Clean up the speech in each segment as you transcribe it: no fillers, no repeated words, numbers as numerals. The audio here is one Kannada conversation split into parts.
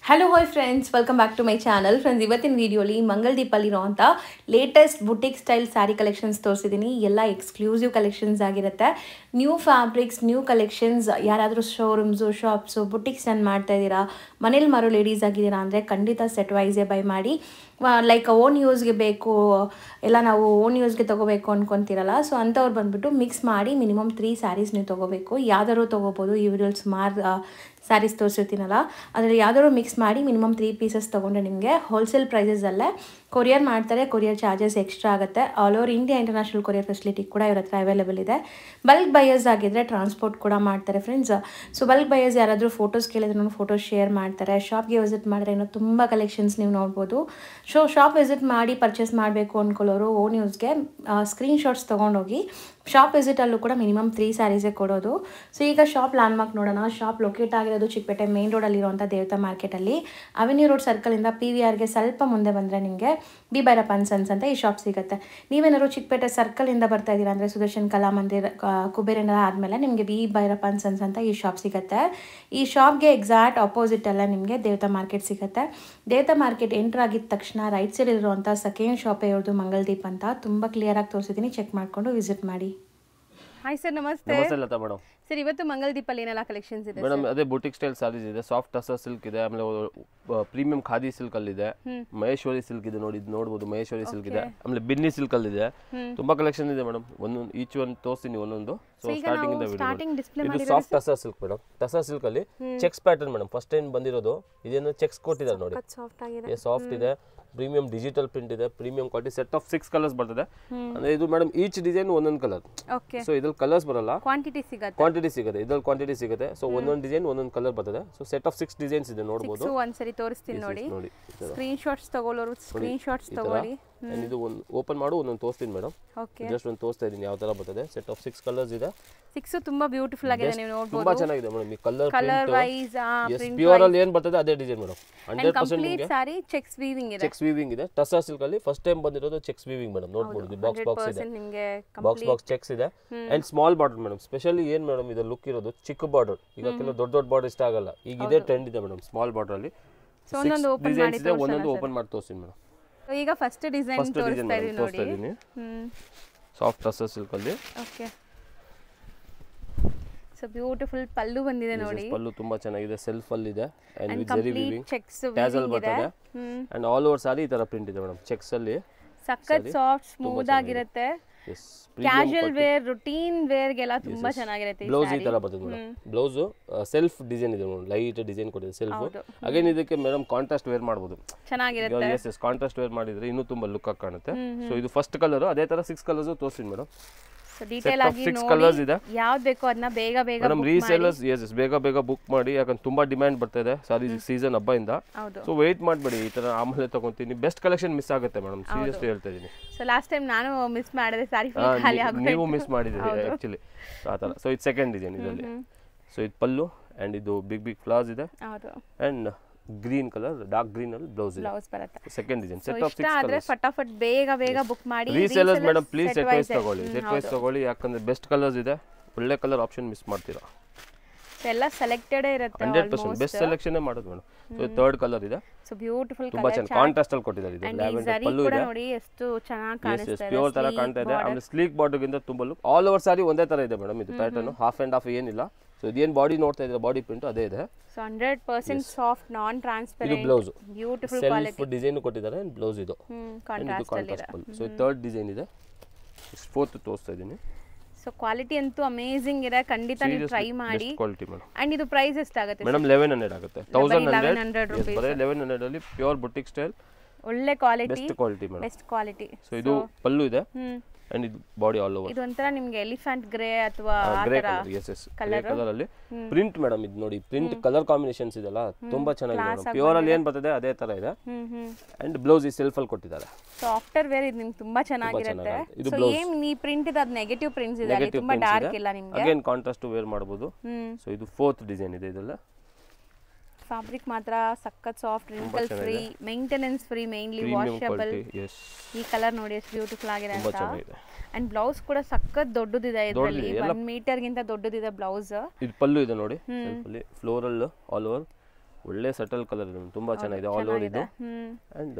Hello hi friends, welcome back to my channel. Friends, ಇವತ್ತಿನ ವೀಡಿಯೋಲಿ ಮಂಗಲ್ದೀಪಲ್ಲಿರೋಂಥ latest boutique style sari collections ತೋರಿಸಿದ್ದೀನಿ. ಎಲ್ಲ ಎಕ್ಸ್ಕ್ಲೂಸಿವ್ ಕಲೆಕ್ಷನ್ಸ್ ಆಗಿರುತ್ತೆ. New fabrics, new collections. ಯಾರಾದರೂ ಶೋರೂಮ್ಸು, ಶಾಪ್ಸು, ಬುಟಿಕ್ಸ್ ರನ್ ಮಾಡ್ತಾ ಇದ್ದೀರಾ, ಮನೇಲಿ ಮಾರೋ ಲೇಡೀಸ್ ಆಗಿದ್ದೀರಾ ಅಂದರೆ ಖಂಡಿತ ಸೆಟ್ ವೈಸೇ ಬೈ ಮಾಡಿ. ಲೈಕ್ ಓನ್ ಯೂಸ್ಗೆ ಬೇಕು, ಎಲ್ಲ ನಾವು ಓನ್ ಯೂಸ್ಗೆ ತೊಗೋಬೇಕು ಅಂದ್ಕೊತೀರಲ್ಲ, ಸೊ ಅಂಥವ್ರು ಬಂದುಬಿಟ್ಟು ಮಿಕ್ಸ್ ಮಾಡಿ ಮಿನಿಮಮ್ 3 ಸ್ಯಾರೀಸ್ ನೀವು ತೊಗೋಬೇಕು. ಯಾವ್ದಾದ್ರು ತೊಗೋಬೋದು. ಈ ವಿಡಿಯೋಲಿ ಸುಮಾರು ಸ್ಯಾರೀಸ್ ತೋರಿಸಿರ್ತೀನಲ್ಲ, ಅದರಲ್ಲಿ ಯಾವ್ದಾದ್ರು ಮಿಕ್ಸ್ ಮಾಡಿ ಮಿನಿಮಮ್ 3 ಪೀಸಸ್ ತೊಗೊಂಡ್ರೆ ನಿಮಗೆ ಹೋಲ್ಸೇಲ್ ಪ್ರೈಸಸಲ್ಲೇ ಕೊರಿಯರ್ ಮಾಡ್ತಾರೆ. ಕೊರಿಯರ್ ಚಾರ್ಜಸ್ ಎಕ್ಸ್ಟ್ರಾ ಆಗುತ್ತೆ. All over India international courier facility ಕೂಡ ಇವ್ರ ಹತ್ರ ಅವೈಲೇಬಲ್ ಇದೆ. ಬಲ್ಕ್ ಬೈಯರ್ಸ್ ಆಗಿದ್ದರೆ ಟ್ರಾನ್ಸ್ಪೋರ್ಟ್ ಕೂಡ ಮಾಡ್ತಾರೆ ಫ್ರೆಂಡ್ಸ್. ಸೊ ಬಲ್ಕ್ ಬೈಯರ್ಸ್ ಯಾರಾದರೂ ಫೋಟೋಸ್ ಕೇಳಿದ್ರೆ ನಾನು ಫೋಟೋಸ್ ಶೇರ್ ಮಾಡ್ತಾರೆ. ಶಾಪ್ಗೆ ವಿಸಿಟ್ ಮಾಡಿದ್ರೆ ಇನ್ನೂ ತುಂಬ ಕಲೆಕ್ಷನ್ಸ್ ನೀವು ನೋಡ್ಬೋದು. ಸೊ ಶಾಪ್ ವಿಸಿಟ್ ಮಾಡಿ ಪರ್ಚೇಸ್ ಮಾಡಬೇಕು ಅಂದ್ಕೊಳ್ಳೋರು ಓನ್ ಯೂಸ್ಗೆ ಸ್ಕ್ರೀನ್ಶಾಟ್ಸ್ ತೊಗೊಂಡೋಗಿ ಶಾಪ್ ವಿಸಿಟಲ್ಲೂ ಕೂಡ ಮಿನಿಮಮ್ 3 ಸ್ಯಾರೀಸೇ ಕೊಡೋದು. ಸೊ ಈಗ ಶಾಪ್ ಲ್ಯಾಂಡ್ಮಾರ್ಕ್ ನೋಡೋಣ. ಶಾಪ್ ಲೊಕೇಟ್ ಆಗಿರೋದು ಚಿಕ್ಕಪೇಟೆ ಮೇನ್ ರೋಡಲ್ಲಿರುವಂಥ ದೇವತಾ ಮಾರ್ಕೆಟಲ್ಲಿ. ಅವೆನ್ಯೂ ರೋಡ್ ಸರ್ಕಲಿಂದ PVRಗೆ ಸ್ವಲ್ಪ ಮುಂದೆ ಬಂದರೆ ನಿಮಗೆ ಬಿ ಭೈರಪ್ಪ ಅಂಡ್ ಸನ್ಸ್ ಅಂತ ಈ ಶಾಪ್ ಸಿಗುತ್ತೆ. ನೀವೇನಾದ್ರು ಚಿಕ್ಕಪೇಟೆ ಸರ್ಕಲಿಂದ ಬರ್ತಾ ಇದ್ದೀರಾ ಅಂದರೆ ಸುದರ್ಶನ್ ಕಲಾ ಮಂದಿರ, ಕುಬೇರನ ಆದಮೇಲೆ ನಿಮಗೆ ಬಿ ಭೈರಪ್ಪ ಅಂಡ್ ಸನ್ಸ್ ಅಂತ ಈ ಶಾಪ್ ಸಿಗುತ್ತೆ. ಈ ಶಾಪ್ಗೆ ಎಕ್ಸಾಕ್ಟ್ ಆಪೋಸಿಟಲ್ಲ ನಿಮಗೆ ದೇವತಾ ಮಾರ್ಕೆಟ್ ಸಿಗುತ್ತೆ. ದೇವತಾ ಮಾರ್ಕೆಟ್ ಎಂಟ್ರ್ ಆಗಿದ ತಕ್ಷಣ ರೈಟ್ ಸೈಡ್ ಇರುವಂಥ ಸೆಕೆಂಡ್ ಶಾಪೇ ಇರೋದು ಮಂಗಲ್ದೀಪ್ ಅಂತ. ತುಂಬ ಕ್ಲಿಯರಾಗಿ ತೋರಿಸಿದ್ದೀನಿ, ಚೆಕ್ ಮಾಡಿಕೊಂಡು ವಿಸಿಟ್ ಮಾಡಿ. ಹಾಯ್ ಸರ್, ನಮಸ್ತೆ. ನಮಸ್ತೆ ಲತಾ ಮೇಡಮ್. ಸರ್, ಇವತ್ತು ಮಂಗಲ್ದೀಪಲ್ಲಿ ಏನೆಲ್ಲ ಕಲೆಕ್ಷನ್ಸ್ ಇದೆ ಮೇಡಮ್? ಅದೇ ಬುಟಿಕ್ ಸ್ಟೈಲ್ ಸಾರೀಸ್ ಇದೆ. ಸಾಫ್ಟ್ ಟಸರ್ ಸಿಲ್ಕ್ ಇದೆ, ಆಮೇಲೆ ಪ್ರೀಮಿಯಂ ಖಾದಿ ಸಿಲ್ಕ್ ಅಲ್ಲಿ ಇದೆ, ಮಹೇಶ್ವರಿ ಸಿಲ್ಕ್ ಇದೆ. ನೋಡಬಹುದು ಮಹೇಶ್ವರಿ ಸಿಲ್ಕ್ ಇದೆ, ಆಮೇಲೆ ಬಿನ್ನಿ ಸಿಲ್ಕ್ ಅಲ್ಲಿ ಇದೆ. ತುಂಬಾ ಕಲೆಕ್ಷನ್ ಇದೆ ಮೇಡಮ್. ಒಂದೊಂದು ಈಚ್ ಒಂದು ತೋರಿಸ್ತೀನಿ ಒಂದೊಂದು. ಸೊ ಸ್ಟಾರ್ಟಿಂಗ್ ಇಂದ ವಿಡಿಯೋ. ಇದು soft tussar silk madam. Tussar silk ಅಲ್ಲಿ checks pattern madam. First time ಬಂದಿರೋದು ಇದೇನು ಚೆಕ್ಸ್ ಕೊಟ್ಟಿದ್ದಾರೆ ನೋಡಿ. ಸಾಫ್ಟ್ ಇದೆ, ಪ್ರೀಮಿಯಂ ಡಿಜಿಟಲ್ ಪ್ರಿಂಟ್ ಇದೆ, premium quality. Set of 6 colours ಬರ್ತದೆ. ಅಂದ್ರೆ ಇದು ಮೇಡಮ್ ಈಚ್ ಡಿಸೈನ್ ಒಂದೊಂದು ಕಲರ್. ಸೊ ಇದ್ರಲ್ಲಿ ಕಲರ್ಸ್ ಬರಲ್ಲ, ಕ್ವಾಂಟಿಟಿ ಸಿಗುತ್ತೆ. ಇದ್ರಲ್ಲಿ ಕ್ವಾಂಟಿಟಿ ಸಿಗುತ್ತೆ. ಸೊ ಒಂದೊಂದು ಡಿಸೈನ್ ಒಂದೊಂದು ಕಲರ್ ಬರ್ತದೆ. ಸೊ ಸೆಟ್ ಆಫ್ 6 ಡಿಸೈನ್ಸ್ ಇದೆ, ನೋಡಬಹುದು. ಒಂದ್ಸರಿ ತೋರಿಸ್ತೀನಿ ನೋಡಿ. ಸ್ಕ್ರೀನ್ಶಾಟ್ಸ್ ತಗೊಳ್ಳೋರು ಸ್ಕ್ರೀನ್ಶಾಟ್ಸ್ ತಗೊಳ್ಳಿ. ಇದು ಒಂದು ಓಪನ್ ಮಾಡು, ಒಂದೊಂದು ತೋರಿಸ್ತೀನಿ ಮೇಡಮ್. ಜಸ್ಟ್ ಒಂದು ತೋರಿಸ್ತಾ ಇದೀನಿ ಯಾವ ತರ ಬರ್ತದೆ. ಸೆಟ್ ಆಫ್ 6 ಕಲರ್ಸ್ ಇದೆ. 6 ತುಂಬಾ ಬ್ಯೂಟಿಫುಲ್ ಆಗಿದೆ, ನೀವು ನೋಡಬಹುದು. ತುಂಬಾ ಚೆನ್ನಾಗಿದೆ ಮೇಡಮ್. ಈ ಕಲರ್ ವೈಸ್ ಪ್ರಿಂಟ್ ಪ್ಯೂರ್ ಅಲ್ಲಿ ಏನು ಬರ್ತದೆ ಅದೇ ಡಿಸೈನ್ ಮೇಡಮ್. 100% ನಿಮಗೆ ಸಾರಿ ಚೆಕ್ಸ್ ವೀವಿಂಗ್ ಇದೆ. ಚೆಕ್ಸ್ ವೀವಿಂಗ್ ಇದೆ. ಟಸರ್ ಸಿಲ್ಕ್ ಅಲ್ಲಿ ಫಸ್ಟ್ ಟೈಮ್ ಬಂದಿರೋದು ಚೆಕ್ಸ್ ವೀವಿಂಗ್ ಮೇಡಮ್. ನೋಡಬಹುದು ಬಾಕ್ಸ್ ಇದೆ, ನಿಮಗೆ ಬಾಕ್ಸ್ ಚೆಕ್ಸ್ ಇದೆ and small border madam. Specially ಏನ್ ಮೇಡಮ್ ಇದು ಲುಕ್ ಇರೋದು ಚಿಕ್ಕ ಬಾರ್ಡರ್. ಈಗ ಕೆಲವು ದೊಡ್ಡ ಬಾರ್ಡರ್ ಇಷ್ಟ ಆಗಲ್ಲ. ಈಗ ಇದೇ ಟ್ರೆಂಡ್ ಇದೆ ಮೇಡಮ್ ಸ್ಮಾಲ್ ಬಾರ್ಡರ್ ಅಲ್ಲಿ. ಒಂದೊಂದು ಓಪನ್ ಮಾಡಿ ತೋರಿಸ್ತೀನಿ ಮೇಡಮ್. ಈಗ ಫಸ್ಟ್ ಡಿಸೈನ್ ತೋರಿಸ್ತಾ ಇದೀನಿ ನೋಡಿ. ಸಾಫ್ಟ್ ಟಸರ್ ಸಿಲ್ಕ್ ಅಲ್ಲಿ. ಓಕೆ, ಸೊ ಬ್ಯೂಟಿಫುಲ್ ಪಲ್ಲು ಬಂದಿದೆ ನೋಡಿ. ಪಲ್ಲು ತುಂಬಾ ಚೆನ್ನಾಗಿದೆ, ಸೆಲ್ಫ್ ಅಲ್ಲಿ ಇದೆ ಅಂಡ್ ವಿತ್ ಜರಿ ವೀವಿಂಗ್, ಟ್ಯಾಸಲ್ ಬರ್ತದೆ ಅಂಡ್ ಆಲ್ ಓವರ್ ಸಾರಿ ಈ ತರ ಪ್ರಿಂಟ್ ಇದೆ ಮೇಡಮ್. ಚೆಕ್ಸ್ ಅಲ್ಲಿ ಸಖತ್ ಸಾಫ್ಟ್ ಸ್ಮೂತ್ ಆಗಿರುತ್ತೆ. ಕ್ಯಾಶುಯಲ್ ವೇರ್, ರೂಟೀನ್ ವೇರ್ ಗೆಲ್ಲ ತುಂಬಾ ಚೆನ್ನಾಗಿರುತ್ತೆ. ಬ್ಲೌಸ್ ಈ ತರ ಬರ್ತದೆ ಮೇಡಮ್. ಬ್ಲೌಸ್ ಸೆಲ್ಫ್ ಡಿಸೈನ್ ಇದೆ ಮೇಡಮ್. ಲೈಟ್ ಡಿಸೈನ್ ಕೊಟ್ಟಿದೆ ಸೆಲ್ಫ್. ಅಗೇನ್ ಇದಕ್ಕೆ ಮೇಡಮ್ ಕಾಂಟ್ರಾಸ್ಟ್ ವೇರ್ ಮಾಡಬಹುದು, ಚೆನ್ನಾಗಿರುತ್ತೆ. ಎಸ್ ಕಾಂಟ್ರಾಸ್ಟ್ ವೇರ್ ಮಾಡಿದ್ರೆ ಇನ್ನೂ ತುಂಬಾ ಲುಕ್ ಆಗಿ ಕಾಣುತ್ತೆ. ಸೊ ಇದು ಫಸ್ಟ್ ಕಲರ್. ಅದೇ ತರ 6 ಕಲರ್ಸ್ ತೋರಿಸ್ತೀನಿ ಮೇಡಮ್. ಸೊ ಡೀಟೇಲ್ ಆಗಿ ನೋಡಿ, ಯಾವ್ದು ಬೇಕೋ ಅದನ್ನ ಬೇಗ ಮೇಡಮ್ ರೀಸೇಲರ್ಸ್ ಬೇಗ ಬುಕ್ ಮಾಡಿ. ಯಾಕಂದ್ರೆ ತುಂಬಾ ಡಿಮ್ಯಾಂಡ್ ಬರ್ತಾ ಇದೆ ಸಾರಿ ಸೀಸನ್ ಹಬ್ಬದಿಂದ. ಸೊ ವೇಟ್ ಮಾಡಬೇಡಿ, ಈ ತರ ಆಮೇಲೆ ತಗೊಂತೀನಿ. ಬೆಸ್ಟ್ ಕಲೆಕ್ಷನ್ ಮಿಸ್ ಆಗುತ್ತೆ ಮೇಡಮ್, ಸೀರಿಯಸ್ಲಿ ಹೇಳ್ತಾ ಇದೀನಿ. ಸೊ ಲಾಸ್ಟ್ ಟೈಮ್ ನಾನು ಮಿಸ್ ಮಾಡಿದೆ, ಸಾರಿ ಖಾಲಿ ಆಗೋಯ್ತು. ನೀವು ಮಿಸ್ ಮಾಡಿದ್ರಿ ಆಕ್ಚುಲಿ ಆ ತರ. ಸೊ ಇದು ಸೆಕೆಂಡ್ ಡಿಸೈನ್ ಇದರಲ್ಲಿ. ಸೊ ಇದು ಪಲ್ಲು ಅಂಡ್ ಇದು ಬಿಗ್ ಫ್ಲವರ್ಸ್ ಇದೆ and green colour, dark green ಅಲ್ಲಿ ಬ್ಲೌಸ್ ಬರುತ್ತೆ. Second design. Set of 6 colours. ಫಟಾಫಟ್ ಬೇಗ ಬುಕ್ ಮಾಡಿ. Resellers madam please set wise ತಗೊಳ್ಳಿ. ಯಾಕಂದ್ರೆ ಬೆಸ್ಟ್ ಕಲರ್ಸ್ ಇದೆ. ಒಳ್ಳೆ ಕಲರ್ ಆಪ್ಷನ್ ಮಿಸ್ ಮಾಡ್ತೀರಾ. ಎಲ್ಲ ಸೆಲೆಕ್ಟೆಡ್ ಇರುತ್ತೆ, 100% ಬೆಸ್ಟ್ ಸೆಲೆಕ್ಷನ್ ಮಾಡೋದು ಮೇಡಮ್. ಸೊ ಥರ್ಡ್ ಕಲರ್ ಇದೆ. ಸೊ ಬ್ಯೂಟಿಫುಲ್ ತುಂಬಾ ಚೆನ್ನಾಗಿ ಕಾಂಟ್ರಾಸ್ಟ್ ಅಲ್ಲಿ ಕೊಟ್ಟಿದ್ದಾರೆ. ಇದು ಲ್ಯಾವೆಂಡರ್ ಪಲ್ಲು ಇದೆ ನೋಡಿ, ಎಷ್ಟು ಚೆನ್ನಾಗಿ ಕಾಣಿಸ್ತಾ ಇದೆ. ಪ್ಯೂರ್ ತರ ಕಾಣ್ತಾ ಇದೆ. ಆಮೇಲೆ ಸ್ಲೀಕ್ ಬಾರ್ಡರ್ ಗಿಂತ ತುಂಬಾ ಲುಕ್. ಆಲ್ ಓವರ್ ಸಾರಿ ಒಂದೇ ತರ ಇದೆ ಮೇಡಮ್. ಇದು ಪ್ಯಾಟರ್ನ್ ಹಾಫ್ ಅಂಡ್ ಹಾಫ್ ಏನಿಲ್ಲ. ಸೊ ಇದೇನು ಬಾಡಿ ನೋಡ್ತಾ ಇದ್ರೆ ಬಾಡಿ ಪ್ರಿಂಟ್ ಅದೇ ಇದೆ. So 100% soft, non transparent. ಇದು blouse beautiful quality. Self design ಕೊಟ್ಟಿದ್ದಾರೆ ಅಂಡ್ ಬ್ಲೌಸ್ ಇದು ಕಾಂಟ್ರಾಸ್ಟ್ ಅಲ್ಲಿ ಇದೆ. ಸೊ ಥರ್ಡ್ ಡಿಸೈನ್ ಇದೆ. ಫೋರ್ತ್ ತೋರಿಸ್ತಾ ಇದೀನಿ. ಸೊ ಕ್ವಾಲಿಟಿ ಅಂತೂ ಅಮೇಜಿಂಗ್ ಇದೆ, ಖಂಡಿತ ನೀವು ಟ್ರೈ ಮಾಡಿ. Quality madam. ಅಂಡ್ ಇದು ಪ್ರೈಸ್ ಎಷ್ಟಾಗುತ್ತೆ ಮೇಡಮ್? 1100 ಆಗುತ್ತೆ. 1100 ರೂಪಾಯಿ. ಬರೀ 1100 ಅಲ್ಲಿ ಪ್ಯೂರ್ ಬುಟಿಕ್ ಸ್ಟೈಲ್, ಒಳ್ಳೆ quality, best quality madam. Best quality. So ಇದು ಪಲ್ಲು ಇದೆ ಅಂಡ್ ಇದು ಬಾಡಿ ಆಲ್ ಓವರ್. ಇದು ಒಂತರ ನಿಮಗೆ ಎಲಿಫೆಂಟ್ ಗ್ರೇ ಅಥವಾ ಗ್ರೇ ಕಲರ್. ಎಸ್ ಕಲರ್ ಅಲ್ಲಿ ಪ್ರಿಂಟ್ ಮೇಡಮ್. ಇದು ನೋಡಿ ಪ್ರಿಂಟ್ ಕಲರ್ ಕಾಂಬಿನೇಷನ್ಸ್ ಇದೆಲ್ಲ ತುಂಬಾ ಚೆನ್ನಾಗಿದೆ ಮೇಡಮ್. ಪ್ಯೂರ್ ಅಲ್ಲಿ ಏನ್ ಬರ್ತದೆ ಅದೇ ತರ ಇದೆ ಅಂಡ್ ಬ್ಲೌಸ್ ಈ ಸೆಲ್ಫ್ ಅಲ್ಲಿ ಕೊಟ್ಟಿದ್ದಾರೆ. ಸೊ ಆಫ್ಟರ್ ವೇರ್ ಇದು ನಿಮಗೆ ತುಂಬಾ ಚೆನ್ನಾಗಿರುತ್ತೆ. ಸೊ ಏನ್ ಈ ಪ್ರಿಂಟ್ ಇದೆ, ಅದು ನೆಗೆಟಿವ್ ಪ್ರಿಂಟ್ಸ್ ಇದೆ, ತುಂಬಾ ಡಾರ್ಕ್ ಇಲ್ಲ ನಿಮಗೆ. ಅಗೇನ್ ಕಾಂಟ್ರಾಸ್ಟ್ ವೇರ್ ಮಾಡಬಹುದು. ಸೊ ಇದು ಫೋರ್ತ್ ಡಿಸೈನ್ ಇದೆ. ಇದೆಲ್ಲ ಫ್ಯಾಬ್ರಿಕ್ ಮಾತ್ರ ಸಖತ್ soft, wrinkle free, maintenance free, mainly washable. ಈ ಕಲರ್ ನೋಡಿ ಎಷ್ಟು ಬ್ಯೂಟಿಫುಲ್ ಆಗಿದೆ ಅಂತ. ಅಂಡ್ ಬ್ಲೌಸ್ ಕೂಡ ಸಖತ್ ದೊಡ್ಡದಿದೆ. ಇದರಲ್ಲಿ 1 ಮೀಟರ್ ಗಿಂತ ದೊಡ್ಡದಿದೆ ಬ್ಲೌಸ್. ಇದು ಪಲ್ಲು ಇದೆ ನೋಡಿ, ಫ್ಲೋರಲ್ ಆಲ್ ಓವರ್ ಒಳ್ಳೆ ಸಟಲ್ ಕಲರ್ ಇದೆ, ತುಂಬಾ ಚೆನ್ನಾಗಿದೆ. ಆಲ್ ಓವರ್ ಇದು ಅಂಡ್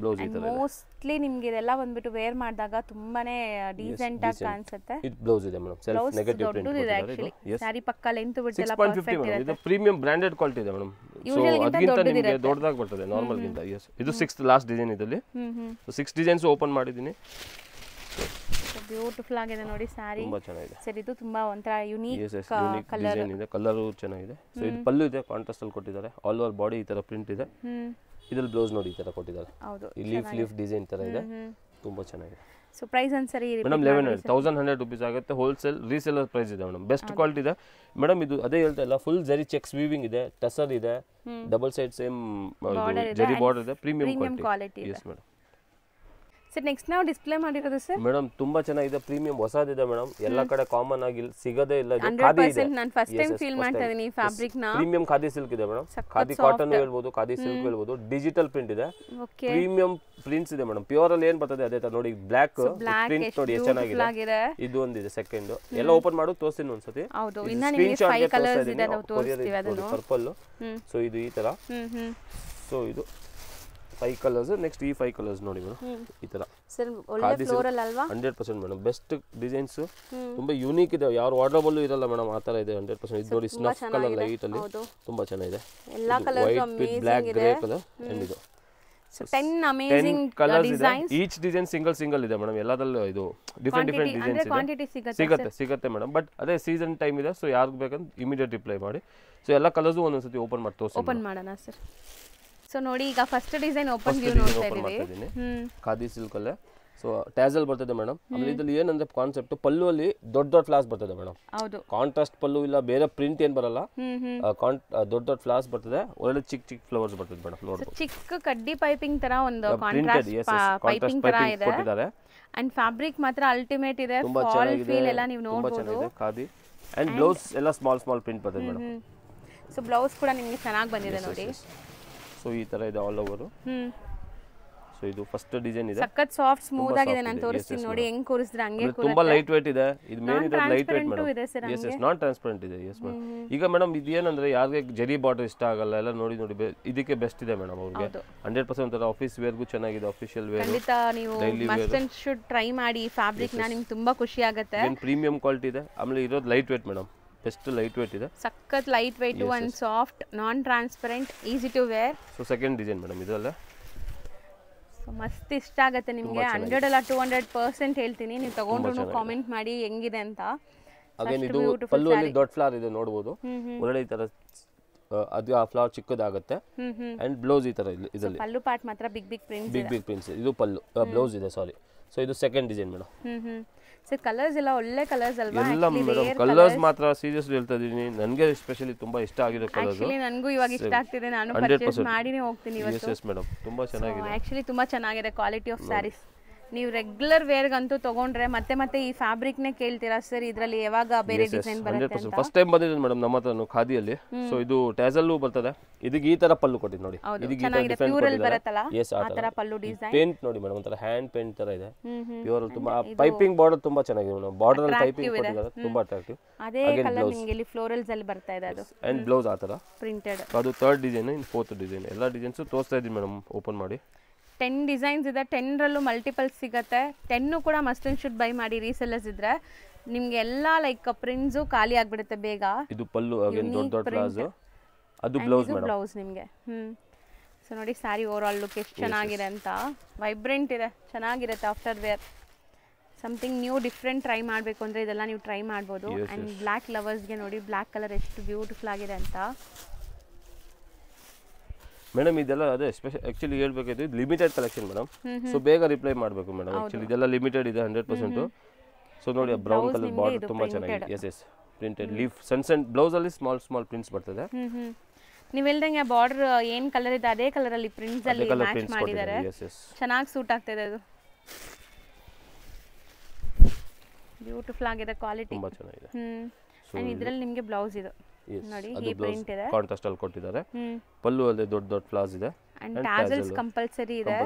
ಬ್ಲೌಸ್ ಈ ತರ ಇದೆ. ಮೋಸ್ಟ್ಲಿ ನಿಮಗೆ ಇದೆಲ್ಲ ಬಂದ್ಬಿಟ್ಟು ವೇರ್ ಮಾಡಿದಾಗ ತುಂಬಾನೇ ಡೀಸೆಂಟ್ ಆಗಿ ಕಾಣಿಸುತ್ತೆ. ಇದು ಬ್ಲೌಸ್ ಇದೆ ಮೇಡಂ, ಸೆಲ್ಫ್ ನೆಗೆಟಿವ್ ಪ್ರಿಂಟ್ ಕೊಟ್ಟಿದ್ದಾರೆ. ಇದು ಸ್ಯಾರಿ ಪಕ್ಕ ಲೆಂತ್ ಬಿಟ್ಟು ಎಲ್ಲ 6.50 ಮೇಡಂ. ಇದು ಪ್ರೀಮಿಯಂ ಬ್ರಾಂಡೆಡ್ ಕ್ವಾಲಿಟಿ ಇದೆ ಮೇಡಂ. ಸೊ ಅದಕ್ಕಿಂತ ನಿಮಗೆ ದೊಡ್ಡದಾಗಿ ಬರ್ತದೆ ನಾರ್ಮಲ್ ಗಿಂತ. ಎಸ್, ಇದು 6th ಲಾಸ್ಟ್ ಡಿಸೈನ್ ಇದರಲ್ಲಿ. ಸೊ 6 ಡಿಸೈನ್ಸ್ ಓಪನ್ ಮಾಡಿದ್ದೀನಿ. ಬ್ಯೂಟಿಫುಲ್ ಆಗಿದೆ ನೋಡಿ ಸ್ಯಾರಿ, ತುಂಬಾ ಚೆನ್ನಾಗಿದೆ ಸರ್. ಇದು ತುಂಬಾ ಒಂತರ ಯೂನಿಕ್ ಕಲರ್ ಇದೆ, ಕಲರ್ ಚೆನ್ನಾಗಿದೆ. ಸೊ ಇದು ಪಲ್ಲು ಇದೆ, ಕಾಂಟ್ರಾಸ್ಟ್ ಅಲ್ಲಿ ಕೊಟ್ಟಿದ್ದಾರೆ. ಆಲ್ ಓವರ್ ಬಾಡಿ ಈ ತರ ಪ್ರಿಂಟ್ ಇದೆ. ಇದ್ರಲ್ಲಿ ಬ್ಲೌಸ್ ನೋಡಿ ಈ ತರ ಕೊಟ್ಟಿದ್ದಾರೆ. ಹೌದು, ಈ ಲೀಫ್ ಡಿಸೈನ್ ತರ ಇದೆ, ತುಂಬಾ ಚೆನ್ನಾಗಿದೆ. ಸೊ ಪ್ರೈಸ್ ಅನ್ಸರಿ ಮೇಡಮ್ 1100 ರೂಪೀಸ್ ಆಗುತ್ತೆ. ಹೋಲ್ಸೇಲ್ ರೀಸೇಲರ್ ಪ್ರೈಸ್ ಇದೆ ಮೇಡಮ್. ಬೆಸ್ಟ್ ಕ್ವಾಲಿಟಿ ಇದೆ ಮೇಡಮ್. ಇದು ಅದೇ ಹೇಳ್ತಾ ಇಲ್ಲ, ಫುಲ್ ಜರಿ ಚೆಕ್ಸ್ ವೀವಿಂಗ್ ಇದೆ, ಟಸರ್ ಇದೆ, ಡಬಲ್ ಸೈಡ್ ಸೇಮ್ ಜರಿ ಬಾರ್ಡರ್ ಇದೆ, premium quality. Yes madam. Sir next ನಾವು ಡಿಸ್ಪ್ಲೇ ಮಾಡಿರೋದು ಸರ್ ಮೇಡಮ್ ತುಂಬಾ ಚೆನ್ನಾಗಿದೆ, ಪ್ರೀಮಿಯಂ ಹೊಸದಿದೆ ಮೇಡಮ್. ಎಲ್ಲ ಕಡೆ ಕಾಮನ್ ಆಗಿ ಸಿಗದೇ ಇಲ್ಲ. ಇದು ಖಾದಿ ಇದೆ, ನಾನು ಫಸ್ಟ್ ಟೈಮ್ ಫೀಲ್ ಮಾಡ್ತಾ ಇದೀನಿ ಫ್ಯಾಬ್ರಿಕ್ ನ. ಪ್ರೀಮಿಯಂ ಖಾದಿ ಸಿಲ್ಕ್ ಇದೆ ಮೇಡಮ್. ಖಾದಿ ಕಾಟನ್ ಹೇಳ್ಬೋದು, ಖಾದಿ ಸಿಲ್ಕ್ ಹೇಳ್ಬೋದು. ಡಿಜಿಟಲ್ ಪ್ರಿಂಟ್ ಇದೆ, ಪ್ರೀಮಿಯಂ ಪ್ರಿಂಟ್ಸ್ ಇದೆ ಮೇಡಮ್. ಪ್ಯೂರ್ ಅಲ್ಲಿ ಏನ್ ಬರ್ತದೆ ಅದೇ ತರ ನೋಡಿ. ಬ್ಲಾಕ್ ಪ್ರಿಂಟ್ ನೋಡಿ ಎಷ್ಟು ಚೆನ್ನಾಗಿದೆ. ಇದು ಒಂದಿದೆ ಸೆಕೆಂಡ್. ಎಲ್ಲ ಓಪನ್ ಮಾಡು ತೋರಿಸ್ತೀನಿ ಒಂದ್ಸತಿ. ಹೌದು, ಇನ್ನ ನಿಮಗೆ 5 ಕಲರ್ಸ್ ಇದೆ, ನಾವು ತೋರಿಸ್ತೀವಿ ಅದನ್ನು. ಪರ್ಪಲ್. ಸೊ ಇದು ಈ ತರ. ಸೊ ಇದು 5 ಕಲರ್ಸ್. ನೆಕ್ಸ್ಟ್ ಈ 5 ಕಲರ್ಸ್ ನೋಡಿ ಮೇಡಮ್, ಈ ತರ. ಸರ್ ಒಳ್ಳೆ ಫ್ಲೋರಲ್ ಅಲ್ವಾ? 100% ಮೇಡಮ್. ಬೆಸ್ಟ್ ಡಿಸೈನ್ಸ್, ತುಂಬಾ ಯೂನಿಕ್ ಇದೆ, ಯಾರು ವಾರ್ಡ್ರೋಬ್ ಇರಲ್ಲ ಮೇಡಮ್, ಆ ತರ ಇದೆ 100%. ಇದು ನೋಡಿ ಸ್ನಫ್ ಕಲರ್ ಲೈಟ್ ಅಲ್ಲಿ ತುಂಬಾ ಚೆನ್ನಾಗಿದೆ. ಎಲ್ಲಾ colours black grey colour and ಇದು. So 10 amazing designs. Each design single ಇದೆ ಮೇಡಮ್. ಎಲ್ಲದಲ್ಲೂ ಇದು ಡಿಫರೆಂಟ್ ಡಿಸೈನ್ಸ್ ಇದೆ. ಕ್ವಾಂಟಿಟಿ ಸಿಗುತ್ತೆ ಮೇಡಮ್. ಬಟ್ ಅದೇ ಸೀಸನ್ ಟೈಮ್ ಇದೆ, ಸೊ ಯಾರಿಗೆ ಬೇಕಂತ ಇಮಿಡಿಯೇಟ್ ರಿಪ್ಲೈ ಮಾಡಿ. ಸೊ ಎಲ್ಲ ಕಲರ್ಸ್ ಒಂದೊಂದ್ಸತಿ ಓಪನ್ ಮಾಡಿ ತೋರಿಸಿ. ಓಪನ್ ಮಾಡೋಣ ಸರ್. ಸೊ ನೋಡಿ, ಈಗ ಫಸ್ಟ್ ಡಿಸೈನ್ ಓಪನ್ ವ್ಯೂ ನೋಡ್ತಾ ಇದೀವಿ. ಖಾದಿ ಸಿಲ್ಕ್ ಅಲ್ಲೇ. ಸೊ ಟ್ಯಾಸಲ್ ಬರ್ತದೆ ಮೇಡಮ್. ಆಮೇಲೆ ಇದ್ರಲ್ಲಿ ಏನಂದ್ರೆ ಕಾನ್ಸೆಪ್ಟ್, ಪಲ್ಲು ಅಲ್ಲಿ ದೊಡ್ಡ ಫ್ಲಾಸ್ ಬರ್ತದೆ ಮೇಡಮ್. ಹೌದು, ಕಾಂಟ್ರಾಸ್ಟ್ ಪಲ್ಲು ಇಲ್ಲ, ಬೇರೆ ಪ್ರಿಂಟ್ ಏನ್ ಬರಲ್ಲ. ದೊಡ್ಡ ಫ್ಲಾಸ್ ಬರ್ತದೆ, ಒಳ್ಳೆ ಚಿಕ್ಕ ಫ್ಲವರ್ಸ್ ಬರ್ತದೆ ಮೇಡಮ್. ನೋಡ್ಬೋದು, ಚಿಕ್ಕ ಕಡ್ಡಿ ಪೈಪಿಂಗ್ ತರ ಒಂದು ಕಾಂಟ್ರಾಸ್ಟ್ ಪೈಪಿಂಗ್ ತರ ಇದೆ. ಅಂಡ್ ಫ್ಯಾಬ್ರಿಕ್ ಮಾತ್ರ ಅಲ್ಟಿಮೇಟ್ ಇದೆ. ಫಾಲ್ ಫೀಲ್ ಎಲ್ಲ ನೀವು ನೋಡಬಹುದು. ಖಾದಿ ಅಂಡ್ ಬ್ಲೌಸ್ ಎಲ್ಲ ಸ್ಮಾಲ್ ಪ್ರಿಂಟ್ ಬರ್ತದೆ ಮೇಡಮ್. ಸೊ ಬ್ಲೌಸ್ ಕೂಡ ನಿಮಗೆ ಚೆನ್ನಾಗಿ ಬಂದಿದೆ ನೋಡಿ. ಸೊ ಈ ತರ ಇದೆ ಆಲ್ ಓವರ್. ಸೊ ಇದು ಫಸ್ಟ್ ಡಿಸೈನ್ ಇದೆ, ಸಖತ್ ಸಾಫ್ಟ್ ಸ್ಮೂತ್ ಆಗಿದೆ. ನಾನು ತೋರಿಸ್ತೀನಿ ನೋಡಿ, ಹೆಂಗ್ ಕೂರಿಸಿದ್ರೆ ಹಂಗೆ ಕೂರುತ್ತೆ. ತುಂಬಾ ಲೈಟ್ ವೇಟ್ ಇದೆ. ಇದು ಮೇನ್ ಇದೆ light weight madam. Yes non transparent ಇದೆ. Yes madam. ಈಗ ಮೇಡಮ್ ಇದು ಏನಂದ್ರೆ ಯಾರಿಗೆ ಜರಿ ಬಾರ್ಡರ್ ಇಷ್ಟ ಆಗಲ್ಲ, ಎಲ್ಲ ನೋಡಿ ಇದಕ್ಕೆ ಬೆಸ್ಟ್ ಇದೆ ಮೇಡಮ್. ಅವ್ರಿಗೆ 100% ತರ ಆಫೀಸ್ ವೇರ್ ಗೂ ಚೆನ್ನಾಗಿದೆ, ಆಫೀಷಿಯಲ್ ವೇರ್. ಖಂಡಿತ ನೀವು ಮಸ್ಟ್ ಅಂಡ್ ಶುಡ್ ಟ್ರೈ ಮಾಡಿ ಫ್ಯಾಬ್ರಿಕ್ ನ, ನಿಮ್ಗೆ ತುಂಬಾ ಖುಷಿ ಆಗುತ್ತೆ. ಪ್ರೀಮಿಯಂ ಕ್ವಾಲಿಟಿ ಇದೆ. ಆಮೇಲೆ ಇರೋದು light weight madam, best light weight ಇದೆ. ಸಖತ್ light weight and soft, non transparent, easy to wear. So second design madam ಇದಲ್ಲ. ಸೊ ಮಸ್ತ್ ಇಷ್ಟ ಆಗುತ್ತೆ ನಿಮಗೆ. 100 ಅಲ್ಲ 200% ಹೇಳ್ತೀನಿ. ನೀವು ತಗೊಂಡ್ರು ಕಾಮೆಂಟ್ ಮಾಡಿ ಹೆಂಗಿದೆ ಅಂತ. ಅಗೇನ್ ಇದು ಪಲ್ಲು ಅಲ್ಲಿ ದೊಡ್ಡ ಫ್ಲವರ್ ಇದೆ ನೋಡಬಹುದು. ಒಳ್ಳೆ ಈ ತರ ಅದು ಆ ಫ್ಲವರ್ ಚಿಕ್ಕದಾಗುತ್ತೆ. ಅಂಡ್ ಬ್ಲೌಸ್ ಈ ತರ ಇದರಲ್ಲಿ ಪಲ್ಲು ಪಾರ್ಟ್ ಮಾತ್ರ ಬಿಗ್ ಪ್ರಿಂಟ್ಸ್. ಇದು ಪಲ್ಲು, ಬ್ಲೌಸ್ ಇದೆ ಸಾರಿ. ಸೊ ಇದು second design madam. Sir colours ಎಲ್ಲ ಒಳ್ಳೆ ಕಲರ್ಸ್ ಅಲ್ವಾ? ಎಲ್ಲ ಮೇಡಮ್ ಕಲರ್ಸ್ ಮಾತ್ರ ಸೀರಿಯಸ್ಲಿ ಹೇಳ್ತಾ ಇದೀನಿ, ನನಗೆ ಎಸ್ಪೆಷಲಿ ತುಂಬಾ ಇಷ್ಟ ಆಗಿರೋ ಕಲರ್ಸ್. ಆಕ್ಚುಲಿ ನನಗೂ ಇವಾಗ ಇಷ್ಟ ಆಗ್ತಿದೆ, ನಾನು ಪರ್ಚೇಸ್ ಮಾಡಿನೇ ಹೋಗ್ತೀನಿ ಇವತ್ತು. ಎಸ್ ಮೇಡಮ್, ತುಂಬಾ ಚೆನ್ನಾಗಿದೆ. ಆಕ್ಚುಲಿ ತುಂಬಾ ಚೆನ್ನಾಗಿದೆ ಕ್ವಾಲಿಟಿ ಆಫ್ ಸ್ಯಾರೀಸ್. ನೀವು ರೆಗ್ಯುಲರ್ ವೇರ್ಗಂತೂ ತಗೊಂಡ್ರೆ ಮತ್ತೆ ಈ ಫ್ಯಾಬ್ರಿಕ್ ನೇ ಕೇಳ್ತೀರಾ ಸರ್, ಇದರಲ್ಲಿ ಯಾವಾಗ ಬೇರೆ ಡಿಸೈನ್ ಬರುತ್ತೆ ಅಂತ. ಫಸ್ಟ್ ಟೈಮ್ ಬಂದಿದೆ ಮೇಡಮ್ ನಮ್ಮ ಹತ್ರ ಖಾದಿಯಲ್ಲಿ. ಸೊ ಇದು ಟ್ಯಾಸಲ್ಲು ಬರ್ತದೆ. ಇದಕ್ಕೆ ಈ ತರ ಪಲ್ಲು ಕೊಟ್ಟಿದ್ದು ನೋಡಿ, ಇದಕ್ಕೆ ಈ ತರ ಡಿಫರೆಂಟ್ ಕೊಟ್ಟಿದ್ದಾರೆ. ಎಸ್ ಆ ತರ ಪಲ್ಲು ಡಿಸೈನ್. ಪೇಂಟ್ ನೋಡಿ ಮೇಡಮ್, ಒಂತರ ಹ್ಯಾಂಡ್ ಪೇಂಟ್ ತರ ಇದೆ. ಪ್ಯೂರ್ ತುಂಬಾ ಪೈಪಿಂಗ್ ಬಾರ್ಡರ್ ತುಂಬಾ ಚೆನ್ನಾಗಿದೆ ಮೇಡಮ್. ಬಾರ್ಡರ್ ಅಲ್ಲಿ ಪೈಪಿಂಗ್ ಕೊಟ್ಟಿದ್ದಾರೆ, ತುಂಬಾ ಅಟ್ರಾಕ್ಟಿವ್. ಅದೇ ಕಲರ್ ನಿಮಗೆ ಇಲ್ಲಿ ಫ್ಲೋರಲ್ಸ್ ಅಲ್ಲಿ ಬರ್ತಾ ಇದೆ. ಅದು ಅಂಡ್ ಬ್ಲೌಸ್ ಆ ತರ ಪ್ರಿಂಟೆಡ್. ಅದು ಥರ್ಡ್ ಡಿಸೈನ್, ಇನ್ ಫೋರ್ತ್ ಡಿಸೈನ್. ಎಲ್ಲ ಡಿಸೈನ್ಸ್ ತೋರಿಸ್ತಾ ಇದೀನಿ ಮೇಡಮ್, ಓಪನ್ ಮಾಡಿ. 10 ಡಿಸೈನ್ಸ್ ಇದೆ, 10 ರಲ್ಲೂ ಮಲ್ಟಿಪಲ್ಸ್ ಸಿಗುತ್ತೆ. 10 ಕೂಡ ಮಸ್ಟ್ ಅಂಡ್ ಶುಡ್ ಬೈ ಮಾಡಿ ರೀಸೆಲ್ಲರ್ಸ್ ಇದ್ರೆ. ನಿಮ್ಗೆ ಎಲ್ಲ ಲೈಕ್ ಪ್ರಿಂಟ್ಸು ಖಾಲಿ ಆಗ್ಬಿಡುತ್ತೆ ಬೇಗ. ಇದು ಪಲ್ಲು ಅಗೇನ್ ದೊಡ್ಡ ಫ್ಲಾಸ್, ಅದು ಬ್ಲೌಸ್ ಮೇಡಮ್. ಬ್ಲೌಸ್ ನಿಮಗೆ. ಸೊ ನೋಡಿ ಸ್ಯಾರಿ ಓವರ್ ಆಲ್ ಲುಕ್ ಎಷ್ಟು ಚೆನ್ನಾಗಿದೆ ಅಂತ. ವೈಬ್ರೆಂಟ್ ಇದೆ, ಚೆನ್ನಾಗಿರುತ್ತೆ after wear. Something new different try ಮಾಡಬೇಕು ಅಂದರೆ ಇದೆಲ್ಲ ನೀವು ಟ್ರೈ ಮಾಡ್ಬೋದು. ಆ್ಯಂಡ್ ಬ್ಲ್ಯಾಕ್ ಲವರ್ಸ್ಗೆ ನೋಡಿ ಬ್ಲ್ಯಾಕ್ ಕಲರ್ ಎಷ್ಟು ಬ್ಯೂಟಿಫುಲ್ ಆಗಿದೆ ಅಂತ. ಮೇಡಮ್ ಇದೆಲ್ಲ ಅದೇ ಆಕ್ಚುಲಿ ಹೇಳ್ಬೇಕಿತ್ತು, ಇದು ಲಿಮಿಟೆಡ್ ಕಲೆಕ್ಷನ್ ಮೇಡಮ್. ಸೊ ಬೇಗ ರಿಪ್ಲೈ ಮಾಡಬೇಕು ಮೇಡಮ್. ಆಕ್ಚುಲಿ ಇದೆಲ್ಲ ಲಿಮಿಟೆಡ್ ಇದೆ 100%. ಸೊ ನೋಡಿ ಬ್ರೌನ್ ಕಲರ್ ಬಾರ್ಡರ್ ತುಂಬಾ ಚೆನ್ನಾಗಿದೆ. ಎಸ್ ಪ್ರಿಂಟೆಡ್ ಲೀಫ್ ಸಣ್ಣ ಬ್ಲೌಸ್ ಅಲ್ಲಿ ಸ್ಮಾಲ್ ಪ್ರಿಂಟ್ಸ್ ಬರ್ತದೆ. ನೀವು ಹೇಳ್ದಂಗೆ ಬಾರ್ಡರ್ ಏನ್ ಕಲರ್ ಇದೆ ಅದೇ ಕಲರ್ ಅಲ್ಲಿ ಪ್ರಿಂಟ್ಸ್ ಅಲ್ಲಿ ಮ್ಯಾಚ್ ಮಾಡಿದ್ದಾರೆ. ಚೆನ್ನಾಗಿ ಸೂಟ್ ಆಗ್ತಿದೆ. ಅದು ಬ್ಯೂಟಿಫುಲ್ ಆಗಿದೆ, ಕ್ವಾಲಿಟಿ ತುಂಬಾ ಚೆನ್ನಾಗಿದೆ. ಅಂಡ್ ಇದರಲ್ಲಿ ನಿಮಗೆ ಬ್ಲೌಸ್ ಇದೆ ನೋಡಿ, ಈ ಪ್ರಿಂಟ್ ಇದೆ, ಕಾಂಟ್ರಾಸ್ಟ್ ಅಲ್ಲಿ ಕೊಟ್ಟಿದ್ದಾರೆ. ಪಲ್ಲು ಅಲ್ಲಿ ದೊಡ್ಡ ಫ್ಲಾಸ್ ಇದೆ. ಅಂಡ್ ಟ್ಯಾಸಲ್ಸ್ ಕಂಪಲ್ಸರಿ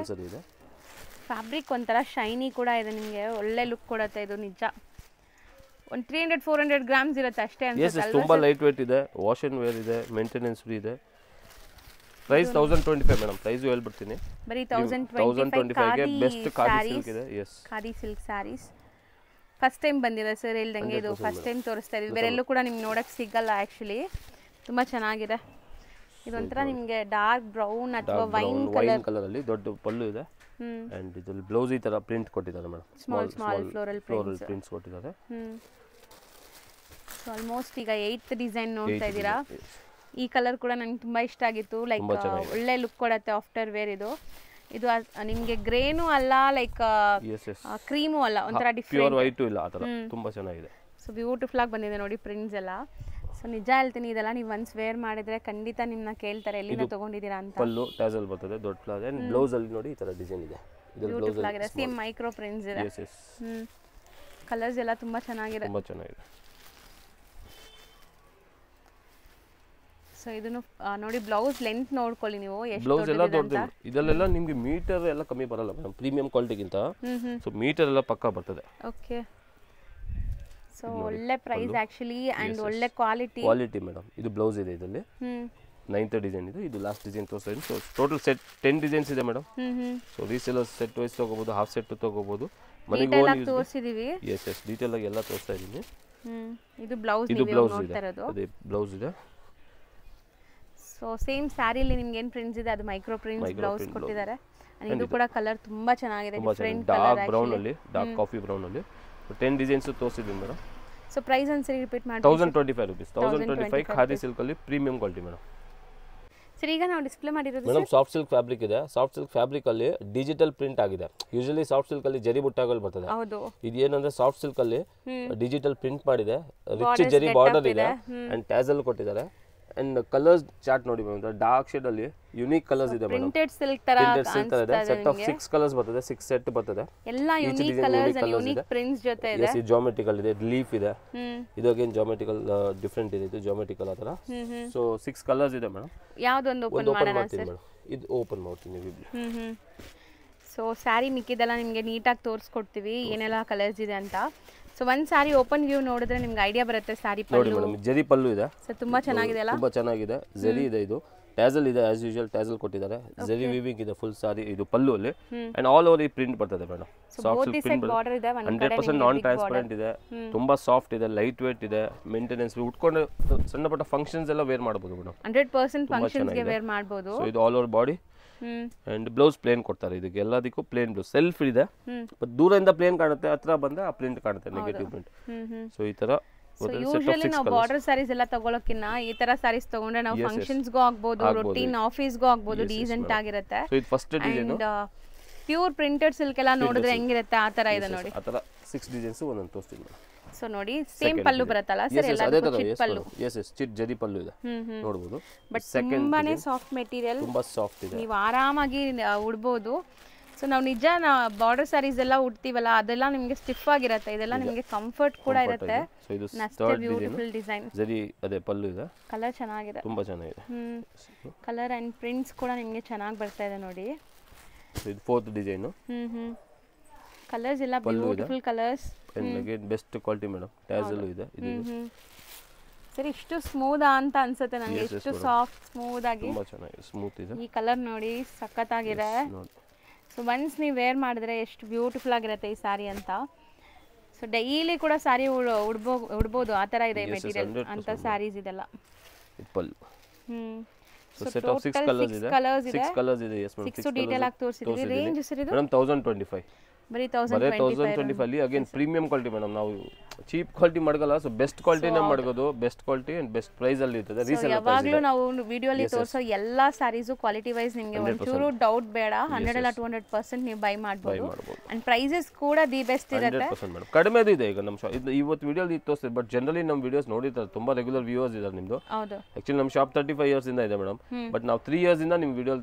ಇದೆ. ಫ್ಯಾಬ್ರಿಕ್ ಒಂಥರ ಶೈನಿ ಕೂಡ ಇದೆ, ನಿಮಗೆ ಒಳ್ಳೆ ಲುಕ್ ಕೊಡುತ್ತೆ. ಇದು ನಿಜ ಒಂದು 300-400 ಗ್ರಾಮ್ಸ್ ಇರುತ್ತೆ ಅಷ್ಟೇ ಅನ್ಸುತ್ತೆ. ತುಂಬಾ ಲೈಟ್ ವೇಟ್ ಇದೆ, ವಾಶ್ ಅಂಡ್ ವೇರ್ ಇದೆ, ಮೇಂಟೆನೆನ್ಸ್ ಫ್ರೀ ಇದೆ. ಪ್ರೈಸ್ 1025 ಮೇಡಮ್, ಪ್ರೈಸ್ ಹೇಳ್ಬಿಡ್ತೀನಿ. ಬರೀ 1025 ಗೆ ಬೆಸ್ಟ್ ಖಾದಿ ಸಿಲ್ಕ್ ಇದೆ. Yes, khadi silk sarees first time ಬಂದಿದೆ ಸರ್ ಹೇಳ್ದಂಗೆ, ಇದು ಫಸ್ಟ್ ಟೈಮ್ ತೋರಿಸ್ತಾ ಇದೀವಿ. ಬೇರೆಲ್ಲೂ ಕೂಡ ನಿಮ್ಗೆ ನೋಡಕ್ಕೆ ಸಿಗಲ್ಲ ಆ್ಯಕ್ಚುಲಿ, ತುಂಬ ಚೆನ್ನಾಗಿದೆ. ಇದೊಂಥರ ನಿಮಗೆ ಡಾರ್ಕ್ ಬ್ರೌನ್ ಅಥವಾ ವೈನ್ ಕಲರ್ ಅಲ್ಲಿ ದೊಡ್ಡ ಪಲ್ಲು ಇದೆ. ಅಂಡ್ ಇದ್ರಲ್ಲಿ ಬ್ಲೌಸ್ ಈ ತರ ಪ್ರಿಂಟ್ ಕೊಟ್ಟಿದ್ದಾರೆ ಮೇಡಮ್, ಸ್ಮಾಲ್ ಫ್ಲೋರಲ್ ಪ್ರಿಂಟ್ಸ್ ಕೊಟ್ಟಿದ್ದಾರೆ. ಸೊ ಆಲ್ಮೋಸ್ಟ್ ಈಗ 8th ಡಿಸೈನ್ ನೋಡ್ತಾ ಇದ್ದೀರಾ. ಈ ಕಲರ್ ಕೂಡ ನಂಗೆ ತುಂಬಾ ಇಷ್ಟ ಆಗಿತ್ತು, ಲೈಕ್ ಒಳ್ಳೆ ಲುಕ್ ಕೊಡುತ್ತೆ ಆಫ್ಟರ್ ವೇರ್. ಇದು ನಿಮಗೆ ಗ್ರೇನು ಅಲ್ಲ, ಲೈಕ್ ಕ್ರೀಮು ಅಲ್ಲ, ಒಂಥರ ಪ್ಯೂರ್ ವೈಟ್ ಇಲ್ಲ, ಆ ತರ ತುಂಬಾ ಚೆನ್ನಾಗಿದೆ. ಸೊ ಬ್ಯೂಟಿಫುಲ್ ಆಗಿ ಬಂದಿದೆ ನೋಡಿ ಪ್ರಿಂಟ್ಸ್ ಎಲ್ಲ. ಸೊ ನಿಜ ಹೇಳ್ತೀನಿ, ಇದೆಲ್ಲ ನೀವು ಒನ್ಸ್ ವೇರ್ ಮಾಡಿದ್ರೆ ಖಂಡಿತ ನಿಮ್ಮನ್ನ ಕೇಳ್ತಾರೆ ಎಲ್ಲಿಂದ ತಗೊಂಡಿದ್ದೀರಾ ಅಂತ. ಪಲ್ಲು ಟ್ಯಾಸಲ್ ಬರ್ತದೆ, ದೊಡ್ಡ ಪ್ಲಾಜ್. ಅಂಡ್ ಬ್ಲೌಸ್ ಅಲ್ಲಿ ನೋಡಿ ಈ ತರ ಡಿಸೈನ್ ಇದೆ, ಬ್ಯೂಟಿಫುಲ್ ಆಗಿದೆ, ಸೇಮ್ ಮೈಕ್ರೋ ಪ್ರಿಂಟ್ಸ್ ಇದೆ. ಕಲರ್ಸ್ ಎಲ್ಲ ತುಂಬಾ ಚೆನ್ನಾಗಿದೆ, ತುಂಬಾ ಚೆನ್ನಾಗಿದೆ. ಸೊ ಇದನ್ನು ನೋಡಿ, ಬ್ಲೌಸ್ ಲೆಂತ್ ನೋಡ್ಕೊಳ್ಳಿ ನೀವು, ಎಷ್ಟು ಬ್ಲೌಸ್ ಎಲ್ಲ ದೊಡ್ಡದು. ಇದೆಲ್ಲ ನಿಮಗೆ ಮೀಟರ್ ಎಲ್ಲ ಕಮ್ಮಿ ಬರಲ್ಲ ಮೇಡಮ್, ಪ್ರೀಮಿಯಂ ಕ್ವಾಲಿಟಿಗಿಂತ. ಸೊ ಮೀಟರ್ ಎಲ್ಲ ಪಕ್ಕಾ ಬರ್ತದೆ. ಓಕೆ, ಸೊ ಒಳ್ಳೆ ಪ್ರೈಸ್ ಆಕ್ಚುಲಿ ಅಂಡ್ ಒಳ್ಳೆ ಕ್ವಾಲಿಟಿ ಮೇಡಮ್. ಇದು ಬ್ಲೌಸ್ ಇದೆ, ಇದರಲ್ಲಿ 9th ಡಿಸೈನ್ ಇದೆ. ಇದು ಲಾಸ್ಟ್ ಡಿಸೈನ್ ತೋರಿಸ್ತೀನಿ. ಸೊ ಟೋಟಲ್ ಸೆಟ್ 10 ಡಿಸೈನ್ಸ್ ಇದೆ madam. So reseller set wise ತಗೋಬಹುದು, ಹಾಫ್ ಸೆಟ್ ತಗೋಬಹುದು. ಮನೆಗೆ ಓನ್ ತೋರಿಸಿದೀವಿ. ಎಸ್ ಡೀಟೇಲ್ ಆಗಿ ಎಲ್ಲ ತೋರಿಸ್ತಾ ಇದ್ದೀನಿ. ಇದು ಬ್ಲೌಸ್ ಇದೆ, ಅದೇ ಬ್ಲೌಸ್ ಇದೆ. ಸೊ ಸೇಮ್ ಸ್ಯಾರಿಲಿ ನಿಮ್ಗೆ ಏನು ಪ್ರಿಂಟ್ಸ್ ಇದೆ ಅದು ಮೈಕ್ರೋ ಪ್ರಿಂಟ್ಸ್ ಬ್ಲೌಸ್ ಕೊಟ್ಟಿದ್ದಾರೆ. ಇದು ಕೂಡ ಕಲರ್ ತುಂಬಾ ಚೆನ್ನಾಗಿದೆ, ಡಿಫರೆಂಟ್ ಕಲರ್, ಡಾರ್ಕ್ ಬ್ರೌನ್ ಅಲ್ಲಿ, ಡಾರ್ಕ್ ಕಾಫಿ ಬ್ರೌನ್ ಅಲ್ಲಿ 10 ಡಿಸೈನ್ಸ್ ತೋರಿಸಿದ್ದೀನಿ ಮೇಡಮ್. ಸೊ ಪ್ರೈಸ್ ಒಂದ್ಸರಿ ರಿಪೀಟ್ ಮಾಡಿ. 1025 ರೂಪೀಸ್, 1025 ಖಾದಿ ಸಿಲ್ಕ್ ಅಲ್ಲಿ ಪ್ರೀಮಿಯಂ ಕ್ವಾಲಿಟಿ ಮೇಡಮ್. ಸರ್ ಈಗ ನಾವು ಡಿಸ್ಪ್ಲೇ ಮಾಡಿರೋದು ಮೇಡಮ್ ಸಾಫ್ಟ್ ಸಿಲ್ಕ್ ಫ್ಯಾಬ್ರಿಕ್ ಇದೆ. ಸಾಫ್ಟ್ ಸಿಲ್ಕ್ ಫ್ಯಾಬ್ರಿಕ್ ಅಲ್ಲಿ ಡಿಜಿಟಲ್ ಪ್ರಿಂಟ್ ಆಗಿದೆ. ಯೂಶಲಿ ಸಾಫ್ಟ್ ಸಿಲ್ಕ್ ಅಲ್ಲಿ ಜರಿ ಬುಟ್ಟಾಗಳು ಬರ್ತದೆ. ಇದು ಏನಂದ್ರೆ ಸಾಫ್ಟ್ ಸಿಲ್ಕ್ ಅಲ್ಲಿ ಡಿಜಿಟಲ್ ಪ್ರಿಂಟ್ ಮಾಡಿದೆ, ರಿಚ್ ಜರಿ ಬಾರ್ಡರ್ ಇದೆ ಅಂಡ್ ಟ್ಯಾಸಲ್ ಕೊಟ್ಟಿದ್ದಾರೆ. ಅಂಡ್ ಕಲರ್ಸ್ ಚಾರ್ಟ್ ನೋಡಿ ಮೇಡಮ್, ಡಾರ್ಕ್ ಶೇಡ್ ಅಲ್ಲಿ ಯುನಿಕ್ ಕಲರ್ಸ್ ಇದೆ ಮೇಡಮ್. ಪ್ರಿಂಟೆಡ್ ಸಿಲ್ಕ್ ತರ ಇದೆ. ಸೆಟ್ ಆಫ್ 6 ಕಲರ್ಸ್ ಬರ್ತದೆ, 6 ಸೆಟ್ ಬರ್ತದೆ. ಎಲ್ಲ unique colours and unique prints ಜೊತೆ ಇದೆ. ಇದು ಜಾಮೆಟ್ರಿಕಲ್ ಇದೆ, ಲೀಫ್ ಇದೆ. ಇದು ಅಗೇನ್ ಜಾಮೆಟ್ರಿಕಲ್ ಡಿಫರೆಂಟ್ ಇದೆ, ಇದು ಜಾಮೆಟ್ರಿಕಲ್ ಆತರ. ಸೊ 6 ಕಲರ್ಸ್ ಇದೆ ಮೇಡಮ್. ಯಾವುದೊಂದು ಓಪನ್ ಮಾಡೋಣ ಸರ್? ಇದು ಓಪನ್ ಮಾಡ್ತೀನಿ. ಸೊ ಸ್ಯಾರಿ ಮಿಕ್ಕಿದೆಲ್ಲ ನಿಮಗೆ ನೀಟಾಗಿ ತೋರಿಸ್ಕೊಡ್ತೀವಿ ಏನೆಲ್ಲ ಕಲರ್ಸ್ ಇದೆ ಅಂತ. ಸೊ ಒಂದು ಸ್ಯಾರಿ ಓಪನ್ ವ್ಯೂ ನೋಡಿದ್ರೆ ನಿಮ್ಗೆ ಐಡಿಯಾ ಬರುತ್ತೆ. ಸ್ಯಾರಿ ನೋಡಿ ಮೇಡಮ್, ಜರಿ ಪಲ್ಲು ಇದೆ. ಸೊ ತುಂಬಾ ಚೆನ್ನಾಗಿದೆ ಅಲ್ಲ? ತುಂಬಾ ಚೆನ್ನಾಗಿದೆ. ಜರಿ ಇದೆ, ಇದು ಟ್ಯಾಸಲ್ ಇದೆ, ಆಸ್ ಯೂಶುವಲ್ ಟ್ಯಾಸಲ್ ಕೊಟ್ಟಿದ್ದಾರೆ. ಜರಿ ವೀವಿಂಗ್ ಇದೆ ಫುಲ್ ಸಾರಿ, ಇದು ಪಲ್ಲು ಅಲ್ಲಿ. ಅಂಡ್ ಆಲ್ ಓವರ್ ಈ ಪ್ರಿಂಟ್ ಬರ್ತದೆ ಮೇಡಮ್. ಸಾಫ್ಟ್ ಸಿಲ್ಕ್ ಪ್ರಿಂಟ್ ಬರ್ತದೆ, 100% ನಾನ್ ಟ್ರಾನ್ಸ್ಪರೆಂಟ್ ಇದೆ, ತುಂಬಾ ಸಾಫ್ಟ್ ಇದೆ, ಲೈಟ್ ವೇಟ್ ಇದೆ, ಮೇಂಟೆನೆನ್ಸ್. ಉಟ್ಕೊಂಡು ಸಣ್ಣ ಪುಟ್ಟ ಫಂಕ್ಷನ್ಸ್ ಎಲ್ಲ ವೇರ್ ಮಾಡಬಹುದು ಮೇಡಮ್. 100% ಫಂಕ್ಷನ್ಸ್ ಗೆ ವೇರ್ ಮಾಡಬಹುದು. ಸೊ ಇದು all over body and blouse plain ಕೊಡ್ತಾರೆ. ಇದಕ್ಕೆ ಎಲ್ಲದಕ್ಕೂ ಪ್ಲೇನ್ ಬ್ಲೌಸ್, ಸೆಲ್ಫ್ ಇದೆ, ಬಟ್ ದೂರದಿಂದ ಪ್ಲೇನ್ ಕಾಣುತ್ತೆ, ಹತ್ರ ಬಂದ್ರೆ ಆ ಪ್ರಿಂಟ್ ಕಾಣುತ್ತೆ, ನೆಗೆಟಿವ್ ಪ್ರಿಂಟ್. ಸೊ ಈ ತರ ಯೂಶುವಲಿ ನಾವು ಬಾರ್ಡರ್ ಸ್ಯಾರೀಸ್ ಎಲ್ಲ ತಗೊಳಕ್ಕಿನ್ನ ಈ ತರ ಸ್ಯಾರೀಸ್ ತಗೊಂಡ್ರೆ ನಾವು ಫಂಕ್ಷನ್ಸ್ ಗೋ ಆಗ್ಬೋದು, ರೂಟೀನ್ ಆಫೀಸ್ ಗೋ ಆಗ್ಬೋದು, ಡೀಸೆಂಟ್ ಆಗಿರುತ್ತೆ. ಸೊ ಇದು first design pure printed silk ಎಲ್ಲ ನೋಡಿದ್ರೆ ಹೆಂಗಿರುತ್ತೆ ಆ ತರ ಇದೆ ನೋಡಿ. ಆ ತರ 6 ಡಿಸೈನ್ಸ್ ಒಂದೊಂದು ತೋರಿಸ್ತೀನಿ. ಸೊ ನೋಡಿ ಸೇಮ್ ಪಲ್ಲು ಬರುತ್ತಲ್ಲ ಸರ್, ಎಲ್ಲ ಚಿಟ್ ಪಲ್ಲು. ಚಿಟ್ ಜರಿ ಪಲ್ಲು ಇದೆ, ನೋಡಬಹುದು. ಬಟ್ ತುಂಬಾನೇ ಸಾಫ್ಟ್ ಮೆಟೀರಿಯಲ್, ತುಂಬಾ ಸಾಫ್ಟ್ ಇದೆ, ನೀವು ಆರಾಮಾಗಿ ಉಡ್ಬೋದು. ಸೊ ನಾವು ನಿಜ ಬಾರ್ಡರ್ ಸ್ಯಾರೀಸ್ ಎಲ್ಲ ಉಡ್ತೀವಲ್ಲ ಅದೆಲ್ಲ ನಿಮಗೆ ಸ್ಟಿಫ್ ಆಗಿರುತ್ತೆ, ಇದೆಲ್ಲ ನಿಮಗೆ ಕಂಫರ್ಟ್ ಕೂಡ ಇರುತ್ತೆ. ಸೊ ಇದು ಬ್ಯೂಟಿಫುಲ್ ಡಿಸೈನ್, ಜರಿ ಅದೇ ಪಲ್ಲು ಇದೆ, ಕಲರ್ ಚೆನ್ನಾಗಿದೆ, ತುಂಬಾ ಚೆನ್ನಾಗಿದೆ. ಕಲರ್ ಅಂಡ್ ಪ್ರಿಂಟ್ಸ್ ಕೂಡ ನಿಮಗೆ ಚೆನ್ನಾಗಿ ಬರ್ತಾ ಇದೆ ನೋಡಿ. ಇದು 4th ಡಿಸೈನ್. ಕಲರ್ಸ್ ಎಲ್ಲ beautiful colours. And again best quality madam, tassel ಇದೆ. ಇದು ಸರ್ ಇಷ್ಟು ಸ್ಮೂತ್ ಅಂತ ಅನ್ಸುತ್ತೆ ನನಗೆ, ಇಷ್ಟು ಸಾಫ್ಟ್ ಸ್ಮೂತ್ ಆಗಿ, ತುಂಬಾ ಚೆನ್ನಾಗಿದೆ, ಸ್ಮೂತ್ ಇದೆ. ಈ ಕಲರ್ ನೋಡಿ ಸಖತ್ತಾಗಿದೆ. ಸೊ ಒನ್ಸ್ ನೀವು ವೇರ್ ಮಾಡಿದ್ರೆ ಎಷ್ಟು ಬ್ಯೂಟಿಫುಲ್ ಆಗಿರುತ್ತೆ ಈ ಸ್ಯಾರಿ ಅಂತ. ಸೊ ಡೈಲಿ ಕೂಡ ಸ್ಯಾರಿ ಉಡ್ಬೋದು, ಆ ಥರ ಇದೆ ಮೆಟೀರಿಯಲ್ ಅಂತ ಸ್ಯಾರೀಸ್ ಇದೆಲ್ಲ. ಸೊ ಸೆಟ್ ಆಫ್ 6 ಕಲರ್ಸ್ ಇದೆ, 6 ಕಲರ್ಸ್ ಇದೆ. ಎಸ್ ಮೇಡಂ, 6 ಡೀಟೇಲ್ ಆಗಿ ತೋರಿಸಿದೀವಿ. ರೇಂಜ್ ಸರ್ ಇದು ಮೇಡಂ 1025, ಬರೀ 1025 ಅಲ್ಲಿ. ಅಗೇನ್ ಪ್ರೀಮಿಯಂ ಕ್ವಾಲಿಟಿ ಮೇಡಮ್, ನಾವು ಚೀಪ್ ಕ್ವಾಲಿಟಿ ಮಾಡಲ್ಲ. ಸೊ ಬೆಸ್ಟ್ ಕ್ವಾಲಿಟಿನೇ ಮಾಡೋದು, best quality and best price ಅಲ್ಲಿ ಇರ್ತದೆ. ರೀಸೆಲ್ ಯಾವಾಗಲೂ ನಾವು ವಿಡಿಯೋ ಅಲ್ಲಿ ತೋರಿಸೋ ಎಲ್ಲಾ ಸ್ಯಾರೀಸು ಕ್ವಾಲಿಟಿ ವೈಸ್ ನಿಮಗೆ ಒಂಚೂರು ಡೌಟ್ ಬೇಡ, 100 ಅಲ್ಲ 200% ನೀವು ಬೈ ಮಾಡಬಹುದು. ಅಂಡ್ ಪ್ರೈಸಸ್ ಕೂಡ ದಿ ಬೆಸ್ಟ್ ಇರುತ್ತೆ, 100% ಮೇಡಂ. ಕಡಿಮೆದು ಇದೆ ಈಗ ನಮ್ಮ ಶಾಪ್. ಇವತ್ತು ವಿಡಿಯೋ ಅಲ್ಲಿ ತೋರಿಸ್ತೀವಿ, ಬಟ್ ಜನರಲಿ ನಮ್ಮ ವಿಡಿಯೋಸ್ ನೋಡಿರ್ತಾರೆ, ತುಂಬಾ ರೆಗ್ಯುಲರ್ ವ್ಯೂವರ್ಸ್ ಇದ್ದಾರೆ ನಿಮ್ದು. ಹೌದು, ಆಕ್ಚುಲಿ ನಮ್ಮ ಶಾಪ್ 35 ಇಯರ್ಸ್ ಇಂದ ಇದೆ ಮೇಡಮ್, ಬಟ್ ನಾವು 3 ಇಯರ್ಸ್ ಇಂದ ನಿಮ್ ವಿಡಿಯೋ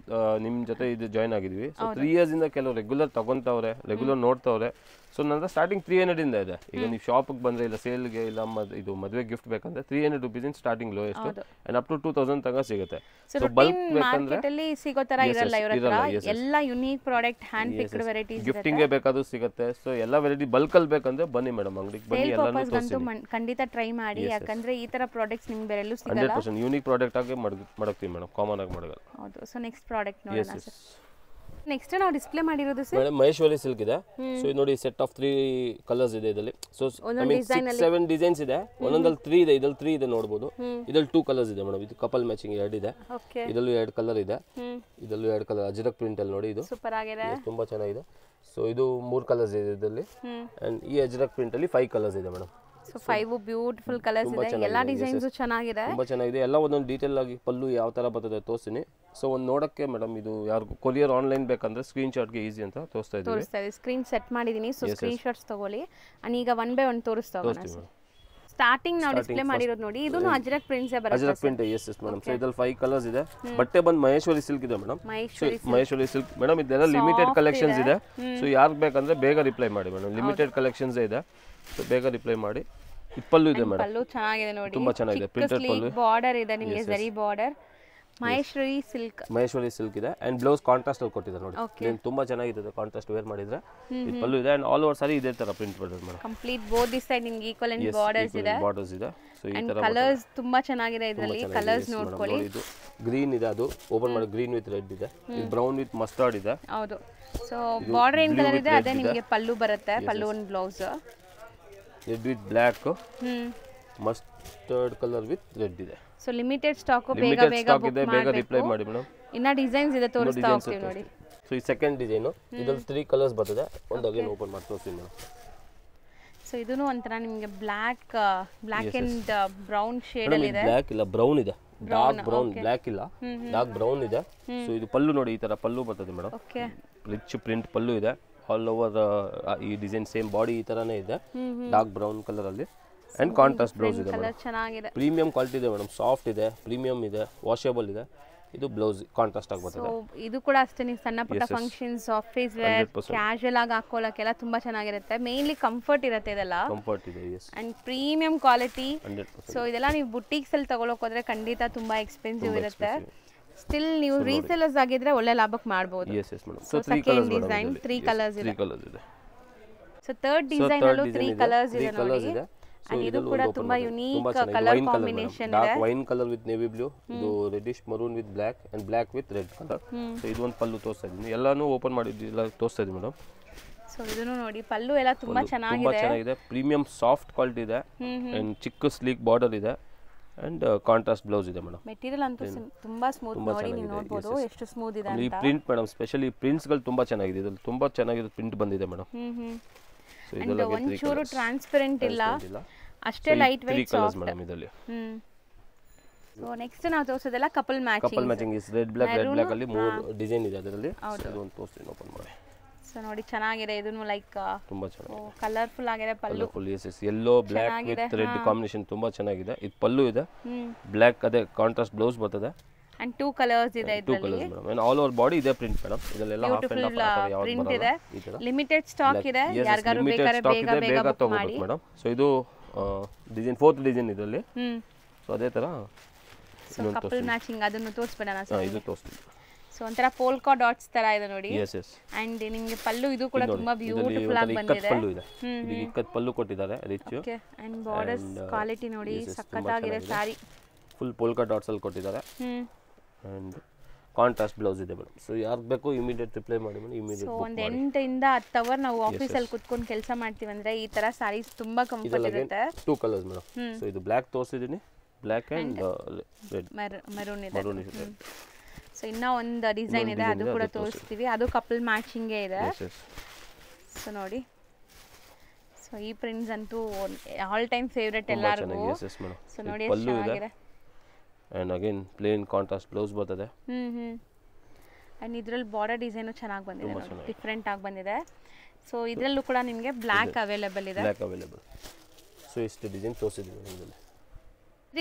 ನಿಮ್ ಜೊತೆ ಇದು ಜಾಯ್ನ್ ಆಗಿದ್ವಿ. ಸೊ 3 ಇಯರ್ಸ್ ಇಂದ ಕೆಲವು ರೆಗ್ಯುಲರ್ ತಗೊಂತವ್ರೆ, ರೆಗ್ಯುಲರ್ ನೋಡ್ತವ್ರೆ. ಸೊ ನನ್ನ ಸ್ಟಾರ್ಟಿಂಗ್ 300 ಇಂದ ಇದೆ. ಈಗ ನೀವು ಶಾಪಿಗೆ ಬಂದರೆ ಇಲ್ಲ ಸೇಲ್ಗೆ ಇಲ್ಲ ಇದು ಮದುವೆ ಗಿಫ್ಟ್ ಬೇಕಂದ್ರೆ 300 rupees in starting lowest and up to 2000 ತನಕ ಸಿಗುತ್ತೆ. ಸೊ ಬಲ್ಕ್ ಬೇಕಂದ್ರೆ ಅಲ್ಲಿ ಸಿಗೋ ಥರ ಇರಲ್ಲ ಇವರ ಹತ್ರ. ಎಲ್ಲ unique product hand picked varieties ಗಿಫ್ಟಿಂಗ್ಗೆ ಬೇಕಾದ್ರೂ ಸಿಗುತ್ತೆ. ಸೊ ಎಲ್ಲ ವೆರೈಟಿ ಬಲ್ಕಲ್ಲಿ ಬೇಕಂದ್ರೆ ಬನ್ನಿ ಮೇಡಮ್ ಅಂಗಡಿಗೆ ಬನ್ನಿ, ಎಲ್ಲಾನು ತೋರಿಸ್ತೀನಿ. ಖಂಡಿತ ಟ್ರೈ ಮಾಡಿ, ಯಾಕಂದ್ರೆ ಈ ತರ ಪ್ರಾಡಕ್ಟ್ಸ್ ನಿಮ್ಗೆ ಬೇರೆ ಎಲ್ಲೂ ಸಿಗಲ್ಲ. 100% ಯೂನಿಕ್ ಪ್ರಾಡಕ್ಟ್ ಆಗಿ ಮಾಡ್ತೀವಿ ಮೇಡಮ್, ಕಾಮನ್ ಆಗಿ ಮಾಡಲ್ಲ. ಹೌದು. ಸೊ ನೆಕ್ಸ್ಟ್ ಪ್ರಾಡಕ್ಟ್ ನೋಡೋಣ ಸರ್. ನೆಕ್ಸ್ಟ್ ನಾವು ಡಿಸ್ಪ್ಲೇ ಮಾಡಿರೋದು ಸರ್ ಮೇಡಮ್ ಮಹೇಶ್ವರಿ ಸಿಲ್ಕ್ ಇದೆ. ಸೊ ಇದು ನೋಡಿ ಸೆಟ್ ಆಫ್ 3 ಕಲರ್ಸ್ ಇದೆ ಇದರಲ್ಲಿ. ಸೊ 6-7 ಡಿಸೈನ್ಸ್ ಇದೆ. ಒಂದೊಂದಲ್ಲಿ 3 ಇದೆ, ಇದರಲ್ಲಿ 3 ಇದೆ ನೋಡಬಹುದು. ಇದರಲ್ಲಿ 2 ಕಲರ್ಸ್ ಇದೆ ಮೇಡಮ್. ಇದು ಕಪಲ್ ಮ್ಯಾಚಿಂಗ್ 2 ಇದೆ. ಇದರಲ್ಲೂ 2 ಕಲರ್ ಇದೆ. ಇದರಲ್ಲೂ 2 ಕಲರ್ ಅಜರಕ್ ಪ್ರಿಂಟ್ ಅಲ್ಲಿ ನೋಡಿ, ಇದು ಸೂಪರ್ ಆಗಿದೆ, ತುಂಬಾ ಚೆನ್ನಾಗಿದೆ. ಸೊ ಇದು 3 ಕಲರ್ಸ್ ಇದೆ ಇದರಲ್ಲಿ ಅಂಡ್ ಈ ಅಜರಕ್ ಪ್ರಿಂಟ್ ಅಲ್ಲಿ 5 ಕಲರ್ಸ್ ಇದೆ ಮೇಡಮ್. ಸೊ 5 ಬ್ಯೂಟಿಫುಲ್ ಕಲರ್ಸ್ ಇದೆ. ಎಲ್ಲ ಡಿಸೈನ್ಸ್ ಚೆನ್ನಾಗಿದೆ, ತುಂಬಾ ಚೆನ್ನಾಗಿದೆ. ಎಲ್ಲ ಒಂದೊಂದು ಡೀಟೇಲ್ ಆಗಿ ಪಲ್ಲು ಯಾವ ತರ ಬರ್ತದೆ ತೋರಿಸ್ತೀನಿ. ಸೊ ಒಂದು ನೋಡಕ್ಕೆ ಮೇಡಮ್ ಇದು ಯಾರಿಗೂ ಕೊರಿಯರ್ ಆನ್ಲೈನ್ ಬೇಕಂದ್ರೆ ಸ್ಕ್ರೀನ್ ಶಾಟ್ಗೆ ಈಸಿ ಅಂತ ತೋರಿಸ್ತಾ ಇದ್ದೀವಿ. ಸ್ಕ್ರೀನ್ ಸೆಟ್ ಮಾಡಿದೀನಿ. ಸೊ ಸ್ಕ್ರೀನ್ ಶಾಟ್ಸ್ ತಗೊಳ್ಳಿ. ಈಗ 1 by 1 ತೋರಿಸ್ತಾ ಹೋಗೋಣ. ಸ್ಟಾರ್ಟಿಂಗ್ ನಾವು ಡಿಸ್ಪ್ಲೇ ಮಾಡಿರೋದು ನೋಡಿ, ಇದು ಅಜರಕ್ ಪ್ರಿಂಟ್ಸ್ ಬರುತ್ತೆ. Ajrakh print yes madam. So ಇದರಲ್ಲಿ 5 ಕಲರ್ಸ್ ಇದೆ. ಬಟ್ಟೆ ಬಂದು ಮಹೇಶ್ವರಿ ಸಿಲ್ಕ್ ಇದೆ ಮೇಡಮ್. Maheshwari silk madam. ಇದೆಲ್ಲ ಲಿಮಿಟೆಡ್ ಕಲೆಕ್ಷನ್ಸ್ ಇದೆ. ಸೊ ಯಾರಿಗೆ ಬೇಕಂದ್ರೆ ಬೇಗ ರಿಪ್ಲೈ ಮಾಡಿ ಮೇಡಮ್. ಲಿಮಿಟೆಡ್ ಕಲೆಕ್ಷನ್ಸ್ ಇದೆ, ಸೊ ಬೇಗ ರಿಪ್ಲೈ ಮಾಡಿ. ಪಲ್ಲು ಇದೆ ಮೇಡಮ್, ಪಲ್ಲು ಚೆನ್ನಾಗಿದೆ ನೋಡಿ, ತುಂಬಾ ಚೆನ್ನಾಗಿದೆ. ಪ್ರಿಂಟೆಡ್ ಪಲ್ಲು, ಬಾರ್ಡರ್ ಇದೆ ನಿಮಗೆ, ಜರಿ ಬಾರ್ಡರ್. ಮಹೇಶ್ವರಿ ಸಿಲ್ಕ್ ಇದೆ ಅಂಡ್ ಬ್ಲೌಸ್ ಕಾಂಟ್ರಾಸ್ಟ್ ಅಲ್ಲಿ ಕೊಟ್ಟಿದ್ದಾರೆ ನೋಡಿ. ಇದು ತುಂಬಾ ಚೆನ್ನಾಗಿದೆ, ಕಾಂಟ್ರಾಸ್ಟ್ ವೇರ್ ಮಾಡಿದ್ರೆ. ಇದು ಪಲ್ಲು ಇದೆ ಅಂಡ್ ಆಲ್ ಓವರ್ ಸಾರಿ ಇದೇ ತರ ಪ್ರಿಂಟ್ ಬರ್ತದೆ madam. Complete both this side ನಿಮಗೆ ಈಕ್ವಲ್ ಅಂಡ್ ಬಾರ್ಡರ್ಸ್ ಇದೆ. ಸೊ ಈ ತರ ಕಲರ್ಸ್ ತುಂಬಾ ಚೆನ್ನಾಗಿದೆ ಇದರಲ್ಲಿ. ಕಲರ್ಸ್ ನೋಡ್ಕೊಳ್ಳಿ. ಇದು ಗ್ರೀನ್ ಇದೆ, ಅದು ಓಪನ್ ಮಾಡಿ ಗ್ರೀನ್ ವಿತ್ ರೆಡ್ ಇದೆ. ಇದು ಬ್ರೌನ್ ವಿತ್ ಮಸ್ಟರ್ಡ್ ಇದೆ. ಹೌದು. ಸೊ ಬಾರ್ಡರ್ ಏನ್ ಕಲರ್ ಇದೆ ಅದೇ ನಿಮಗೆ ಪಲ್ಲು ಬರುತ್ತೆ. ಪಲ್ಲು ಒಂದು blouse red with black, mustard colour with red ಇದೆ. ಸೊ ಲಿಮಿಟೆಡ್ ಸ್ಟಾಕ್, ಬೇಗ ರಿಪ್ಲೈ ಮಾಡಿ ಮೇಡಮ್. ಇನ್ನ ಡಿಸೈನ್ಸ್ ಇದೆ, ತೋರಿಸ್ತಾ ಹೋಗ್ತೀವಿ ನೋಡಿ. ಸೊ ಈ ಸೆಕೆಂಡ್ ಡಿಸೈನ್, ಇದರಲ್ಲಿ 3 ಕಲರ್ಸ್ ಬರ್ತದೆ. ಒಂದು ಅಗೇನ್ ಓಪನ್ ಮಾಡಿ ತೋರಿಸ್ತೀನಿ ಮೇಡಮ್. ಸೊ ಇದೂನು ಒಂಥರ ನಿಮಗೆ ಬ್ಲಾಕ್ ಅಂಡ್ ಬ್ರೌನ್ ಶೇಡ್ ಅಲ್ಲಿ ಇದೆ. ಬ್ಲಾಕ್ ಇಲ್ಲ ಬ್ರೌನ್ ಇದೆ, ಡಾರ್ಕ್ ಬ್ರೌನ್, ಬ್ಲಾಕ್ ಇಲ್ಲ ಡಾರ್ಕ್ ಬ್ರೌನ್ ಇದೆ. ಸೊ ಇದು ಪಲ್ಲು ನೋಡಿ, ಈ ತರ ಪಲ್ಲು ಬರ್ತದೆ ಮೇಡಮ್. ರಿಚ್ ಪ್ರಿಂಟ್ ಪಲ್ಲು ಇದೆ. ಆಲ್ ಓವರ್ ಈ ಡಿಸೈನ್ ಸೇಮ್ ಬಾಡಿ ಈ ತರಾನೇ ಇದೆ, ಡಾರ್ಕ್ ಬ್ರೌನ್ ಕಲರ್ ಅಲ್ಲಿ ಅಂಡ್ ಕಾಂಟ್ರಾಸ್ಟ್ ಬ್ಲೌಸ್ ಇದೆ ಮೇಡಮ್. ಚೆನ್ನಾಗಿದೆ, ಪ್ರೀಮಿಯಂ ಕ್ವಾಲಿಟಿ ಇದೆ ಮೇಡಮ್. ಸಾಫ್ಟ್ ಇದೆ, ಪ್ರೀಮಿಯಂ ಇದೆ, ವಾಷೇಬಲ್ ಇದೆ. ಇದು ಬ್ಲೌಸ್ ಕಾಂಟ್ರಾಸ್ಟ್ ಆಗಿ ಬರ್ತದೆ. ಇದು ಕೂಡ ಅಷ್ಟೇ, ನೀವು ಸಣ್ಣ ಪುಟ್ಟ ಫಂಕ್ಷನ್ಸ್, ಆಫೀಸ್ ವೇರ್, ಕ್ಯಾಶುಯಲ್ ಆಗಿ ಹಾಕೊಳ್ಳೋಕೆಲ್ಲ ತುಂಬಾ ಚೆನ್ನಾಗಿರುತ್ತೆ. ಮೇನ್ಲಿ ಕಂಫರ್ಟ್ ಇರುತ್ತೆ ಇದೆಲ್ಲ. ಕಂಫರ್ಟ್ ಇದೆ, yes. And premium quality. So ಇದೆಲ್ಲ ನೀವು ಬುಟೀಕ್ಸ್ ಅಲ್ಲಿ ತಗೊಳ್ಳೋಕೆ ಹೋದ್ರೆ ಖಂಡಿತ ತುಂಬಾ ಎಕ್ಸ್ಪೆನ್ಸಿವ್ ಇರುತ್ತೆ. ಸ್ಟಿಲ್ ನೀವು ರೀಸೇಲರ್ಸ್ ಆಗಿದ್ರೆ ಒಳ್ಳೆ ಲಾಭಕ್ಕೆ ಮಾಡಬಹುದು. Yes yes madam. So second design 3 colours ಇದೆ. ಸೊ ಥರ್ಡ್ ಡಿಸೈನ್ ಅಲ್ಲೂ 3 ಕಲರ್ಸ್ ಇದೆ ನೋಡಿ. ಅಂಡ್ ಇದು ಕೂಡ ತುಂಬಾ ಯುನೀಕ್ ಕಲರ್ ಕಾಂಬಿನೇಷನ್ ಇದೆ. Dark wine colour with navy blue, ಇದು reddish maroon with black and black with red colour. So ಇದು ಒಂದು ಪಲ್ಲು ತೋರಿಸ್ತಾ ಇದ್ದೀನಿ, ಎಲ್ಲಾನು ಓಪನ್ ಮಾಡಿದ್ದಿಲ್ಲ ತೋರಿಸ್ತಾ ಇದ್ದೀನಿ ಮೇಡಮ್. ಸೊ ಇದನ್ನು ನೋಡಿ, ಪಲ್ಲು ಎಲ್ಲ ತುಂಬಾ ಚೆನ್ನಾಗಿದೆ. ಪ್ರೀಮಿಯಂ ಸಾಫ್ಟ್ ಕ್ವಾಲಿಟಿ ಇದೆ ಅಂಡ್ ಚಿಕ್ಕ ಸ್ಲೀಕ್ ಬಾರ್ಡರ್ ಇದೆ ಅಂಡ್ ಕಾಂಟ್ರಾಸ್ಟ್ ಬ್ಲೌಸ್ ಇದೆ ಮೇಡಮ್. ಮೆಟೀರಿಯಲ್ ಅಂತೂ ತುಂಬಾ ಸ್ಮೂತ್ ನೋಡಿ, ನೀವು ನೋಡಬಹುದು ಎಷ್ಟು ಸ್ಮೂತ್ ಇದೆ ಅಂತ. ಈ ಪ್ರಿಂಟ್ ಮೇಡಮ್, ಸ್ಪೆಷಲಿ ಪ್ರಿಂಟ್ಸ್ ಗಳು ತುಂಬಾ ಚೆನ್ನಾಗಿದೆ. ಇದರಲ್ಲಿ ತುಂಬಾ ಚೆನ್ನಾಗಿದೆ ಪ್ರಿಂಟ್ ಬಂದಿದೆ ಮೇಡಮ್. ಸೊ ಇದೆಲ್ಲ ಒಂಚೂರು ಟ್ರಾನ್ಸ್ಪರೆಂಟ್ ಇಲ್ಲ, ಅಷ್ಟೇ ಲೈಟ್ weight ಸಾಫ್ಟ್ ಮೇಡಮ್ ಇದರಲ್ಲಿ. ಸೊ ನೆಕ್ಸ್ಟ್ ನಾವು ತೋರಿಸೋದೆಲ್ಲ couple matching is red black ಅಲ್ಲಿ 3 ಡಿಸೈನ್ ಇದೆ ಅದರಲ್ಲಿ. ಇದು ಒಂದು ತೋರಿಸ್ತೀನಿ, ಓಪನ್ ಮಾಡಿ. ಸೊ ನೋಡಿ ಚೆನ್ನಾಗಿದೆ, ಇದನ್ನು ಲೈಕ್ ತುಂಬಾ ಚೆನ್ನಾಗಿದೆ, ಕಲರ್ಫುಲ್ ಆಗಿದೆ pallu. Yellow black with red combination ತುಂಬಾ ಚೆನ್ನಾಗಿದೆ. ಇದು ಪಲ್ಲು ಇದೆ, ಬ್ಲಾಕ್ ಅದೇ ಕಾಂಟ್ರಾಸ್ಟ್ ಬ್ಲೌಸ್ ಬರ್ತದೆ ಅಂಡ್ 2 ಕಲರ್ಸ್ ಇದೆ ಇದರಲ್ಲಿ. 2 colours madam and all over body ಇದೆ ಪ್ರಿಂಟ್ ಮೇಡಂ. ಇದೆಲ್ಲ ಹಾಫ್ ಅಂಡ್ ಹಾಫ್ ಯಾವುದು ಪ್ರಿಂಟ್ ಇದೆ. ಲಿಮಿಟೆಡ್ ಸ್ಟಾಕ್ ಇದೆ, ಯಾರಿಗಾರು ಬೇಕಾದ್ರೆ ಬೇಗ ಬುಕ್ ಮಾಡಿ ಮೇಡಂ. ಸೊ ಇದು ಡಿಸೈನ್ 4th ಡಿಸೈನ್ ಇದರಲ್ಲಿ. ಸೊ ಅದೇ ತರ ಸೊ ಕಪಲ್ ಮ್ಯಾಚಿಂಗ್ ಅದನ್ನು ತೋರಿಸ್ಬಿಡೋಣ ಸರ್. ಇದು ತೋರಿಸ್ತೀನಿ. ಸೊ ಒಂತರ ಪೋಲ್ಕಾ ಡಾಟ್ಸ್ ತರ ಇದೆ ನೋಡಿ. S S. ಅಂಡ್ ನಿಮಗೆ ಪಲ್ಲು ಇದು ಕೂಡ ತುಂಬಾ ಬ್ಯೂಟಿಫುಲ್ ಆಗಿ ಬಂದಿದೆ. ಪಲ್ಲು ಇದೆ, ಇದು ಇಕ್ಕತ್ ಪಲ್ಲು ಕೊಟ್ಟಿದ್ದಾರೆ rich. Okay. And borders quality ನೋಡಿ ಸಕ್ಕತ್ತಾಗಿದೆ. ಸಾರಿ ಫುಲ್ ಪೋಲ್ಕಾ ಡಾಟ್ಸ್ ಅಲ್ಲಿ ಕೊಟ್ಟಿದ್ದಾರೆ ಅಂಡ್ ಕಾಂಟ್ರಾಸ್ಟ್ ಬ್ಲೌಸ್ ಇದೆ ಮೇಡಂ. ಸೊ ಯಾರು ಬೇಕು ಇಮಿಡಿಯೇಟ್ ರಿಪ್ಲೈ ಮಾಡಿ ಮೇಡಂ, ಇಮಿಡಿಯೇಟ್ ಬುಕ್ ಮಾಡಿ. 8 ಇಂದ 10 ಅವರ್ ನಾವು ಆಫೀಸ್ ಅಲ್ಲಿ ಕುತ್ಕೊಂಡು ಕೆಲಸ ಮಾಡ್ತೀವಿ ಅಂದ್ರೆ ಈ ತರ ಸಾರೀಸ್ ತುಂಬಾ ಕಂಫರ್ಟ್ ಇರುತ್ತೆ. 2 ಕಲರ್ಸ್ ಮೇಡಂ. ಸೊ ಇದು ಬ್ಲಾಕ್ ತೋರಿಸಿದೀನಿ, ಬ್ಲಾಕ್ ಅಂಡ್ ರೆಡ್, ಮೆರೂನ್ ಇದೆ. ಸೊ ಇನ್ನ ಒಂದು ಡಿಸೈನ್ ಇದೆ, ಅದು ಕೂಡ ತೋರಿಸ್ತೀವಿ. ಅದು ಕಪಲ್ ಮ್ಯಾಚಿಂಗ್ ಇದೆ. ಸೊ ನೋಡಿ, ಸೊ ಈ ಪ್ರಿಂಟ್ಸ್ ಅಂತೂ ಆಲ್ ಟೈಮ್ ಫೇವರೇಟ್ ಎಲ್ಲರಿಗೂ. ಸೊ ನೋಡಿ ಎಷ್ಟು ಚೆನ್ನಾಗಿದೆ. And again plain contrast blouse ಬರ್ತದೆ. ಅಂಡ್ ಇದರಲ್ಲಿ ಬಾರ್ಡರ್ ಡಿಸೈನ್ ಚೆನ್ನಾಗಿ ಬಂದಿದೆ, ಡಿಫರೆಂಟ್ ಆಗಿ ಬಂದಿದೆ. ಸೊ ಇದರಲ್ಲೂ ಕೂಡ ನಿಮಗೆ ಬ್ಲಾಕ್ ಅವೈಲೇಬಲ್ ಇದೆ. Black available. ಸೊ ಇಷ್ಟು ಡಿಸೈನ್ ತೋರಿಸಿದ್ದೀವಿ ಇದರಲ್ಲಿ.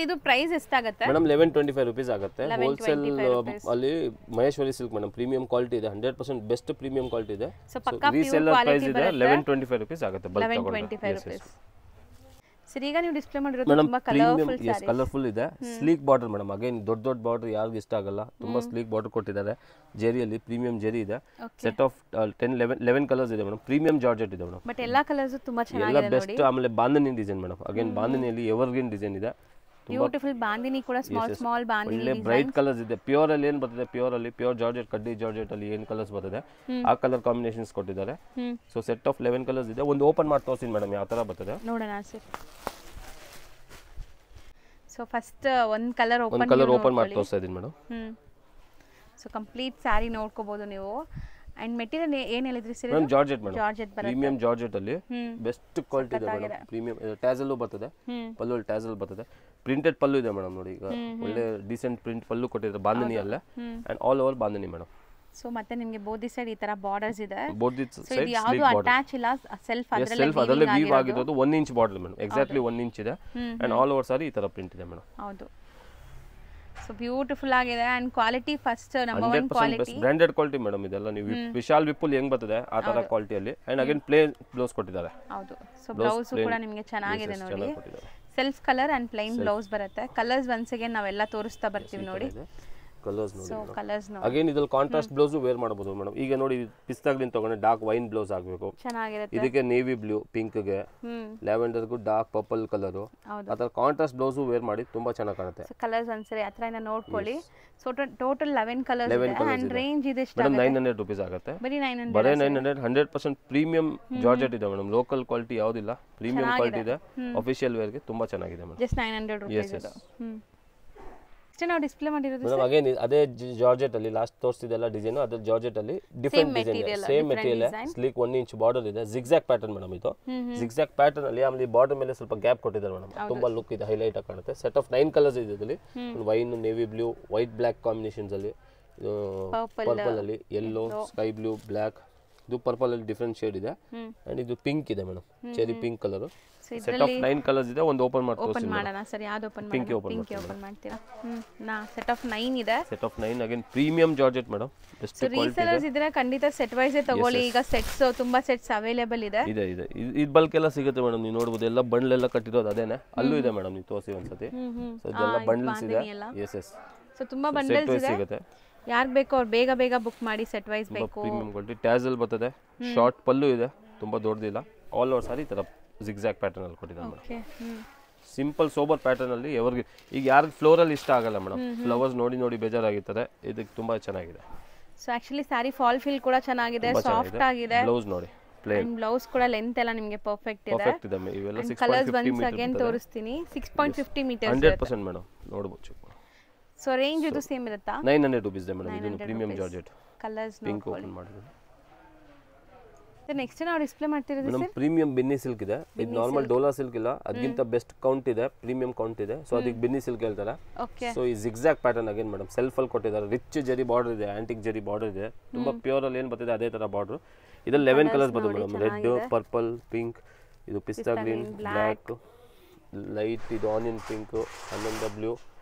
ಇದು ಪ್ರೈಸ್ ಎಷ್ಟಾಗುತ್ತೆ ಮೇಡಮ್ 1125 ರೂಪೀಸ್ ಆಗುತ್ತೆ. ಹೋಲ್ಸೇಲ್ ಅಲ್ಲಿ Maheshwari silk madam premium quality ಇದೆ, 100% ಬೆಸ್ಟ್ ಪ್ರೀಮಿಯಂ ಕ್ವಾಲಿಟಿ ಇದೆ. ರೀಸೇಲರ್ ಪ್ರೈಸ್ ಇದೆ 1125 ರೂಪೀಸ್ ಆಗುತ್ತೆ ಬಲ್ಕ್ ತಗೊಂಡ್ರೆ. ಸರ್ ಈಗ ನೀವು ಡಿಸ್ಪ್ಲೇ ಮಾಡಿರೋದು ತುಂಬಾ ಕಲರ್ಫುಲ್ ಸ್ಯಾರೀಸ್. ಕಲರ್ಫುಲ್ ಇದೆ, ಸ್ಲೀಕ್ ಬಾರ್ಡರ್ ಮೇಡಮ್. ಅಗೇನ್ ದೊಡ್ಡ ಬಾರ್ಡರ್ ಯಾರಿಗೂ ಇಷ್ಟ ಆಗಲ್ಲ, ತುಂಬಾ ಸ್ಲೀಕ್ ಬಾರ್ಡರ್ ಕೊಟ್ಟಿದ್ದಾರೆ. ಜೆರಿಯಲ್ಲಿ ಪ್ರೀಮಿಯಂ ಜೆರಿ ಇದೆ. ಸೆಟ್ ಆಫ್ 11 ಕಲರ್ಸ್ ಇದೆ ಮೇಡಮ್. ಪ್ರೀಮಿಯಂ ಜಾರ್ಜೆಟ್ ಇದೆ ಮೇಡಮ್. ಬಟ್ ಎಲ್ಲಾ ಕಲರ್ಸ್ ತುಂಬಾ ಚೆನ್ನಾಗಿದೆ ನೋಡಿ. ಎಲ್ಲ ಬೆಸ್ಟ್. ಆಮೇಲೆ ಬಾಂಧನಿ ಡಿಸೈನ್ ಮೇಡಮ್. ಅಗೇನ್ ಬಾಂಧನಿಯಲ್ಲಿ ಎವರ್ಗ್ರೀನ್ ಡಿಸೈನ್ ಇದೆ. ಬ್ಯೂಟಿಫುಲ್ ಬಾಂದಿನಿ ಕೂಡ ಸ್ಮಾಲ್ ಬಾಂದಿನಿ ಒಳ್ಳೆ ಬ್ರೈಟ್ ಕಲರ್ಸ್ ಇದೆ. ಪ್ಯೂರ್ ಅಲ್ಲಿ ಏನು ಬರ್ತದೆ, ಪ್ಯೂರ್ ಜಾರ್ಜೆಟ್, ಕಡ್ಡಿ ಜಾರ್ಜೆಟ್ ಅಲ್ಲಿ ಏನು ಕಲರ್ಸ್ ಬರ್ತದೆ ಆ ಕಲರ್ ಕಾಂಬಿನೇಷನ್ಸ್ ಕೊಟ್ಟಿದ್ದಾರೆ. ಸೊ ಸೆಟ್ ಆಫ್ 11 ಕಲರ್ಸ್ ಇದೆ. ಒಂದು ಓಪನ್ ಮಾಡಿ ತೋರಿಸಿ ಮೇಡಮ್ ಯಾವ ತರ ಬರ್ತದೆ ನೋಡೋಣ ಸರ್. ಸೊ ಫಸ್ಟ್ ಒಂದು ಕಲರ್ ಓಪನ್ ಮಾಡಿ ತೋರಿಸ್ತಾ ಇದೀನಿ ಮೇಡಮ್. ಸೊ ಕಂಪ್ಲೀಟ್ ಸ್ಯಾರಿ ನೋಡ್ಕೋಬಹುದು ನೀವು. ಅಂಡ್ ಮೆಟೀರಿಯಲ್ ಏನ್ ಹೇಳಿದ್ರಿ sir? Madam georgette madam. Premium georgette ಅಲ್ಲಿ ಬೆಸ್ಟ್ ಕ್ವಾಲಿಟಿ ಇದೆ ಮೇಡಮ್. ಪ್ರೀಮಿಯಂ ಟ್ಯಾಸಲ್ ಬರ್ತದೆ, ಪಲ್ಲು ಟ್ಯಾಸಲ್ ಬರ್ತದೆ. ಪ್ರಿಂಟೆಡ್ ಪಲ್ಲು ಇದೆ ಮೇಡಮ್ ನೋಡಿ. ಈಗ ಒಳ್ಳೆ ಡೀಸೆಂಟ್ ಪ್ರಿಂಟ್ ಪಲ್ಲು ಕೊಟ್ಟಿದ್ದಾರೆ ಬಾಂಧನಿ ಅಲ್ಲ. And all over bandhani madam. So ಮತ್ತೆ ನಿಮಗೆ ಬೋದಿ ಸೈಡ್ ಈ ತರ ಬಾರ್ಡರ್ಸ್ ಇದೆ. ಬೋದಿ ಸೈಡ್ ಯಾವುದು ಅಟ್ಯಾಚ್ ಇಲ್ಲ, ಸೆಲ್ಫ್ ಅದರಲ್ಲೇ ವೀವ್ ಆಗಿರೋದು 1 inch border madam. Exactly 1 inch ಇದೆ. ಅಂಡ್ ಆಲ್ ಓವರ್ ಸಾರಿ ಈ ತರ ಪ್ರಿಂಟ್ ಇದೆ ಮೇಡಮ್. ಹೌದು. ಸೊ ಬ್ಯೂಟಿಫುಲ್ ಆಗಿದೆ. And quality first number 1 quality, branded quality madam. ಇದೆಲ್ಲ ನೀವು ವಿಶಾಲ್ ವಿಪುಲ್ ಹೆಂಗ್ ಬರ್ತದೆ ಆ ತರ ಕ್ವಾಲಿಟಿಯಲ್ಲಿ. ಅಂಡ್ ಅಗೇನ್ ಪ್ಲೇನ್ ಬ್ಲೌಸ್ ಕೊಟ್ಟಿದ್ದಾರೆ. ಹೌದು. ಸೊ ಬ್ಲೌಸ್ ಕೂಡ ನಿಮಗೆ ಚೆನ್ನಾಗಿದೆ ನೋಡಿ. Self colour and plain blouse ಬರುತ್ತೆ. ಕಲರ್ಸ್ ಒನ್ಸ್ ಅಗೇನ್ ನಾವೆಲ್ಲ ತೋರಿಸ್ತಾ ಬರ್ತೀವಿ ನೋಡಿ. ಕಲರ್ಸ್ ನೋಡಿ. ಸೊ ಕಲರ್ಸ್ ನೋಡಿ. ಅಗೇನ್ ಇದರಲ್ಲಿ ಕಾಂಟ್ರಾಸ್ಟ್ ಬ್ಲೌಸ್ ವೇರ್ ಮಾಡಬಹುದು ಮೇಡಮ್. ಈಗ ನೋಡಿ ಪಿಸ್ತಾ ಗ್ರೀನ್ ತಗೊಂಡ್ರೆ ಡಾರ್ಕ್ ವೈನ್ ಬ್ಲೌಸ್ ಆಗಬೇಕು. ಚೆನ್ನಾಗಿರುತ್ತೆ. ಇದಕ್ಕೆ ನೇವಿ ಬ್ಲೂ, ಪಿಂಕ್ ಗೆ, ಲ್ಯಾವೆಂಡರ್ ಗೂ ಡಾರ್ಕ್ ಪರ್ಪಲ್ ಕಲರ್, ಅದರ ಕಾಂಟ್ರಾಸ್ಟ್ ಬ್ಲೌಸ್ ವೇರ್ ಮಾಡಿ ತುಂಬಾ ಚೆನ್ನಾಗಿ ಕಾಣುತ್ತೆ. ಕಲರ್ಸ್ ಒಂದ್ಸರಿ ಹತ್ರದಿಂದ ನೋಡ್ಕೊಳ್ಳಿ. ಸೊ ಟೋಟಲ್ 11 ಕಲರ್ಸ್ ಇದೆ. ಅಂಡ್ ರೇಂಜ್ ಇದೆ ಎಷ್ಟು? ಮೇಡಮ್ 900 ರೂಪೀಸ್ ಆಗುತ್ತೆ. ಬರೀ 900. ಬರೀ 900. 100% ಪ್ರೀಮಿಯಂ ಜಾರ್ಜೆಟ್ ಇದೆ ಮೇಡಮ್. ಲೋಕಲ್ ಕ್ವಾಲಿಟಿ ಯಾವುದಿಲ್ಲ, ಪ್ರೀಮಿಯಂ ಕ್ವಾಲಿಟಿ ಇದೆ. ಆಫಿಷಿಯಲ್ ವೇರ್ ಗೆ ತುಂಬಾ ಚೆನ್ನಾಗಿದೆ ಮೇಡಮ್. ಜಸ್ಟ್ 900 ರೂಪೀಸ್ ಇದು. ನಾವು ಡಿಸ್ಪ್ಲೇ ಮಾಡಿರೋದು ಮೇಡಮ್ ಅಗೇನ್ ಅದೇ ಜಾರ್ಜೆಟ್ ಅಲ್ಲಿ ಲಾಸ್ಟ್ ತೋರಿಸಿದೆಲ್ಲ ಡಿಸೈನ್ ಅದೇ ಜಾರ್ಜೆಟ್ ಅಲ್ಲಿ different design, same material, sleek 1 inch border ಇದೆ. ಜಿಗ್ಜಾಗ್ ಪ್ಯಾಟರ್ನ್ ಮೇಡಮ್ ಇದು. ಜಿಗ್ಜಾಗ್ ಪ್ಯಾಟರ್ನ್ ಅಲ್ಲಿ ಆಮೇಲೆ ಬಾರ್ಡರ್ ಮೇಲೆ ಸ್ವಲ್ಪ ಗ್ಯಾಪ್ ಕೊಟ್ಟಿದ್ದಾರೆ ಮೇಡಮ್. ತುಂಬಾ ಲುಕ್ ಇದೆ, ಹೈಲೈಟ್ ಆಗಿ ಕಾಣುತ್ತೆ. ಸೆಟ್ ಆಫ್ 9 ಕಲರ್ಸ್ ಇದೆ ಇದರಲ್ಲಿ. Wine, navy blue, white black combinations ಅಲ್ಲಿ, ಪರ್ಪಲ್ ಅಲ್ಲಿ, ಯೆಲ್ಲೋ, ಸ್ಕೈ ಬ್ಲೂ, ಬ್ಲಾಕ್, ಇದು ಪರ್ಪಲ್ ಅಲ್ಲಿ ಡಿಫರೆಂಟ್ ಶೇಡ್ ಇದೆ. ಅಂಡ್ ಇದು ಪಿಂಕ್ ಇದೆ madam, cherry pink colour. Set of 9 colours ಇದೆ. ಒಂದು ಓಪನ್ ಮಾಡಿ ತೋರಿಸಿ ಮಾಡೋಣ ಸರ್. ಯಾವುದು ಓಪನ್ ಮಾಡೋಣ? ಪಿಂಕ್ ಓಪನ್ ಮಾಡ್ತೀರಾ? ನಾ ಸೆಟ್ ಆಫ್ 9 ಇದೆ. Set of 9 again premium georgette madam. Best quality ಇದೆ. ರೀಸೆಲರ್ಸ್ ಇದ್ರೆ ಖಂಡಿತ ಸೆಟ್ ವೈಸ್ ತಗೊಳ್ಳಿ. ಈಗ ಸೆಟ್ಸ್ ತುಂಬಾ ಸೆಟ್ಸ್ ಅವೈಲೇಬಲ್ ಇದೆ. ಇದು ಬಲ್ಕ್ ಎಲ್ಲ ಸಿಗುತ್ತೆ ಮೇಡಮ್. ನೀವು ನೋಡಬಹುದು ಎಲ್ಲ ಬಂಡಲ್ ಎಲ್ಲ ಕಟ್ಟಿರೋದು ಅದೇನೆ. ಅಲ್ಲೂ ಇದೆ ಮೇಡಮ್, ನೀವು ತೋರಿಸಿ ಒಂದ್ಸತಿ. ಸೊ ಇದೆಲ್ಲ ಬಂಡಲ್ಸ್ ಇದೆ. ಎಸ್. ಸೊ ತುಂಬಾ ಬಂಡಲ್ಸ್ ಇದೆ. ಸಿಗುತ್ತೆ. ಯಾರು ಬೇಕೋ ಅವ್ರು ಬೇಗ ಬೇಗ ಬುಕ್ ಮಾಡಿ. ಸೆಟ್ ವೈಸ್ ಬೇಕು. ಪ್ರೀಮಿಯಂ ಕ್ವಾಲಿಟಿ ಟ್ಯಾಸಲ್ ಬರ್ತದೆ. ಶಾರ್ಟ್ ಪಲ್ಲು ಇದೆ, ತುಂಬಾ ದೊಡ್ಡದಿಲ್ಲ. ಆಲ್ ಓವರ್ ಸಾರಿ ಈ ತರ ಜಿಗ್ಜಾಗ್ ಪ್ಯಾಟರ್ನ್ ಅಲ್ಲಿ ಕೊಟ್ಟಿದ್ದಾರೆ ಮೇಡಮ್. ಸಿಂಪಲ್ ಸೋಬರ್ ಪ್ಯಾಟರ್ನ್ ಅಲ್ಲಿ ಎವರ್ಗೆ. ಈಗ ಯಾರಿಗೆ ಫ್ಲೋರಲ್ ಇಷ್ಟ ಆಗಲ್ಲ ಮೇಡಮ್, ಫ್ಲವರ್ಸ್ ನೋಡಿ ನೋಡಿ ಬೇಜಾರಾಗಿರ್ತಾರೆ, ಇದಕ್ಕೆ ತುಂಬಾ ಚೆನ್ನಾಗಿದೆ. ಸೊ ಆಕ್ಚುಲಿ ಸಾರಿ ಫಾಲ್ ಫೀಲ್ ಕೂಡ ಚೆನ್ನಾಗಿದೆ, ಸಾಫ್ಟ್ ಆಗಿದೆ. ಬ್ಲೌಸ್ ನೋಡಿ ಪ್ಲೇನ್ ಬ್ಲೌಸ್ ಕೂಡ ಲೆಂತ್ ಎಲ್ಲ ನಿಮಗೆ ಪರ್ಫೆಕ್ಟ್ ಇದೆ. ಪರ್ಫೆಕ್ಟ್ ಇದೆ. ಇವೆಲ್ಲ 6.50 ಮೀಟರ್ ಅಗೇನ್ ತೋರಿಸ್ತೀನಿ. 6.50 ಮೀಟರ್ 100% ಮೇಡಮ್ ನೋಡಬಹುದು. ಸೊ ರೇಂಜ್ ಇದು ಸೇಮ್ ಇರುತ್ತಾ? 900 ರೂಪೀಸ್ ಇದೆ ಮೇಡಮ್. ಇದು premium georgette. Colours pink open ಮಾಡಿದ್ರು. ನೆಕ್ಸ್ಟ್ ನಾವು ಡಿಸ್ಪ್ಲೇ ಮಾಡ್ತಿರೋದು ಮೇಡಮ್ ಪ್ರೀಮಿಯಂ ಬಿನ್ನಿ ಸಿಲ್ಕ್ ಇದೆ. ಇದು ನಾರ್ಮಲ್ ಡೋಲಾ ಸಿಲ್ಕ್ ಇಲ್ಲ, ಅದಕ್ಕಿಂತ ಬೆಸ್ಟ್ ಕೌಂಟ್ ಇದೆ, ಪ್ರೀಮಿಯಂ ಕೌಂಟ್ ಇದೆ. ಸೊ ಅದಕ್ಕೆ ಬಿನ್ನಿ ಸಿಲ್ಕ್ ಹೇಳ್ತಾರೆ. ಸೊ ಈ zigzag pattern again madam self ಅಲ್ಲಿ ಕೊಟ್ಟಿದ್ದಾರೆ. ರಿಚ್ ಜರಿ ಬಾರ್ಡರ್ ಇದೆ, ಆಂಟಿಕ್ ಜರಿ ಬಾರ್ಡರ್ ಇದೆ. ತುಂಬಾ ಪ್ಯೂರ್ ಅಲ್ಲಿ ಏನು ಬರ್ತದೆ ಅದೇ ತರ ಬಾರ್ಡರ್. ಇದರಲ್ಲಿ 11 ಕಲರ್ಸ್ ಬರ್ತದೆ ಮೇಡಮ್. ರೆಡ್, ಪರ್ಪಲ್, ಪಿಂಕ್, ಇದು ಪಿಸ್ತಾ ಗ್ರೀನ್, ಬ್ಲಾಕ್, ಲೈಟ್, ಇದು ಆನಿಯನ್ ಪಿಂಕ್, ಆನಂದ ಬ್ಲೂ,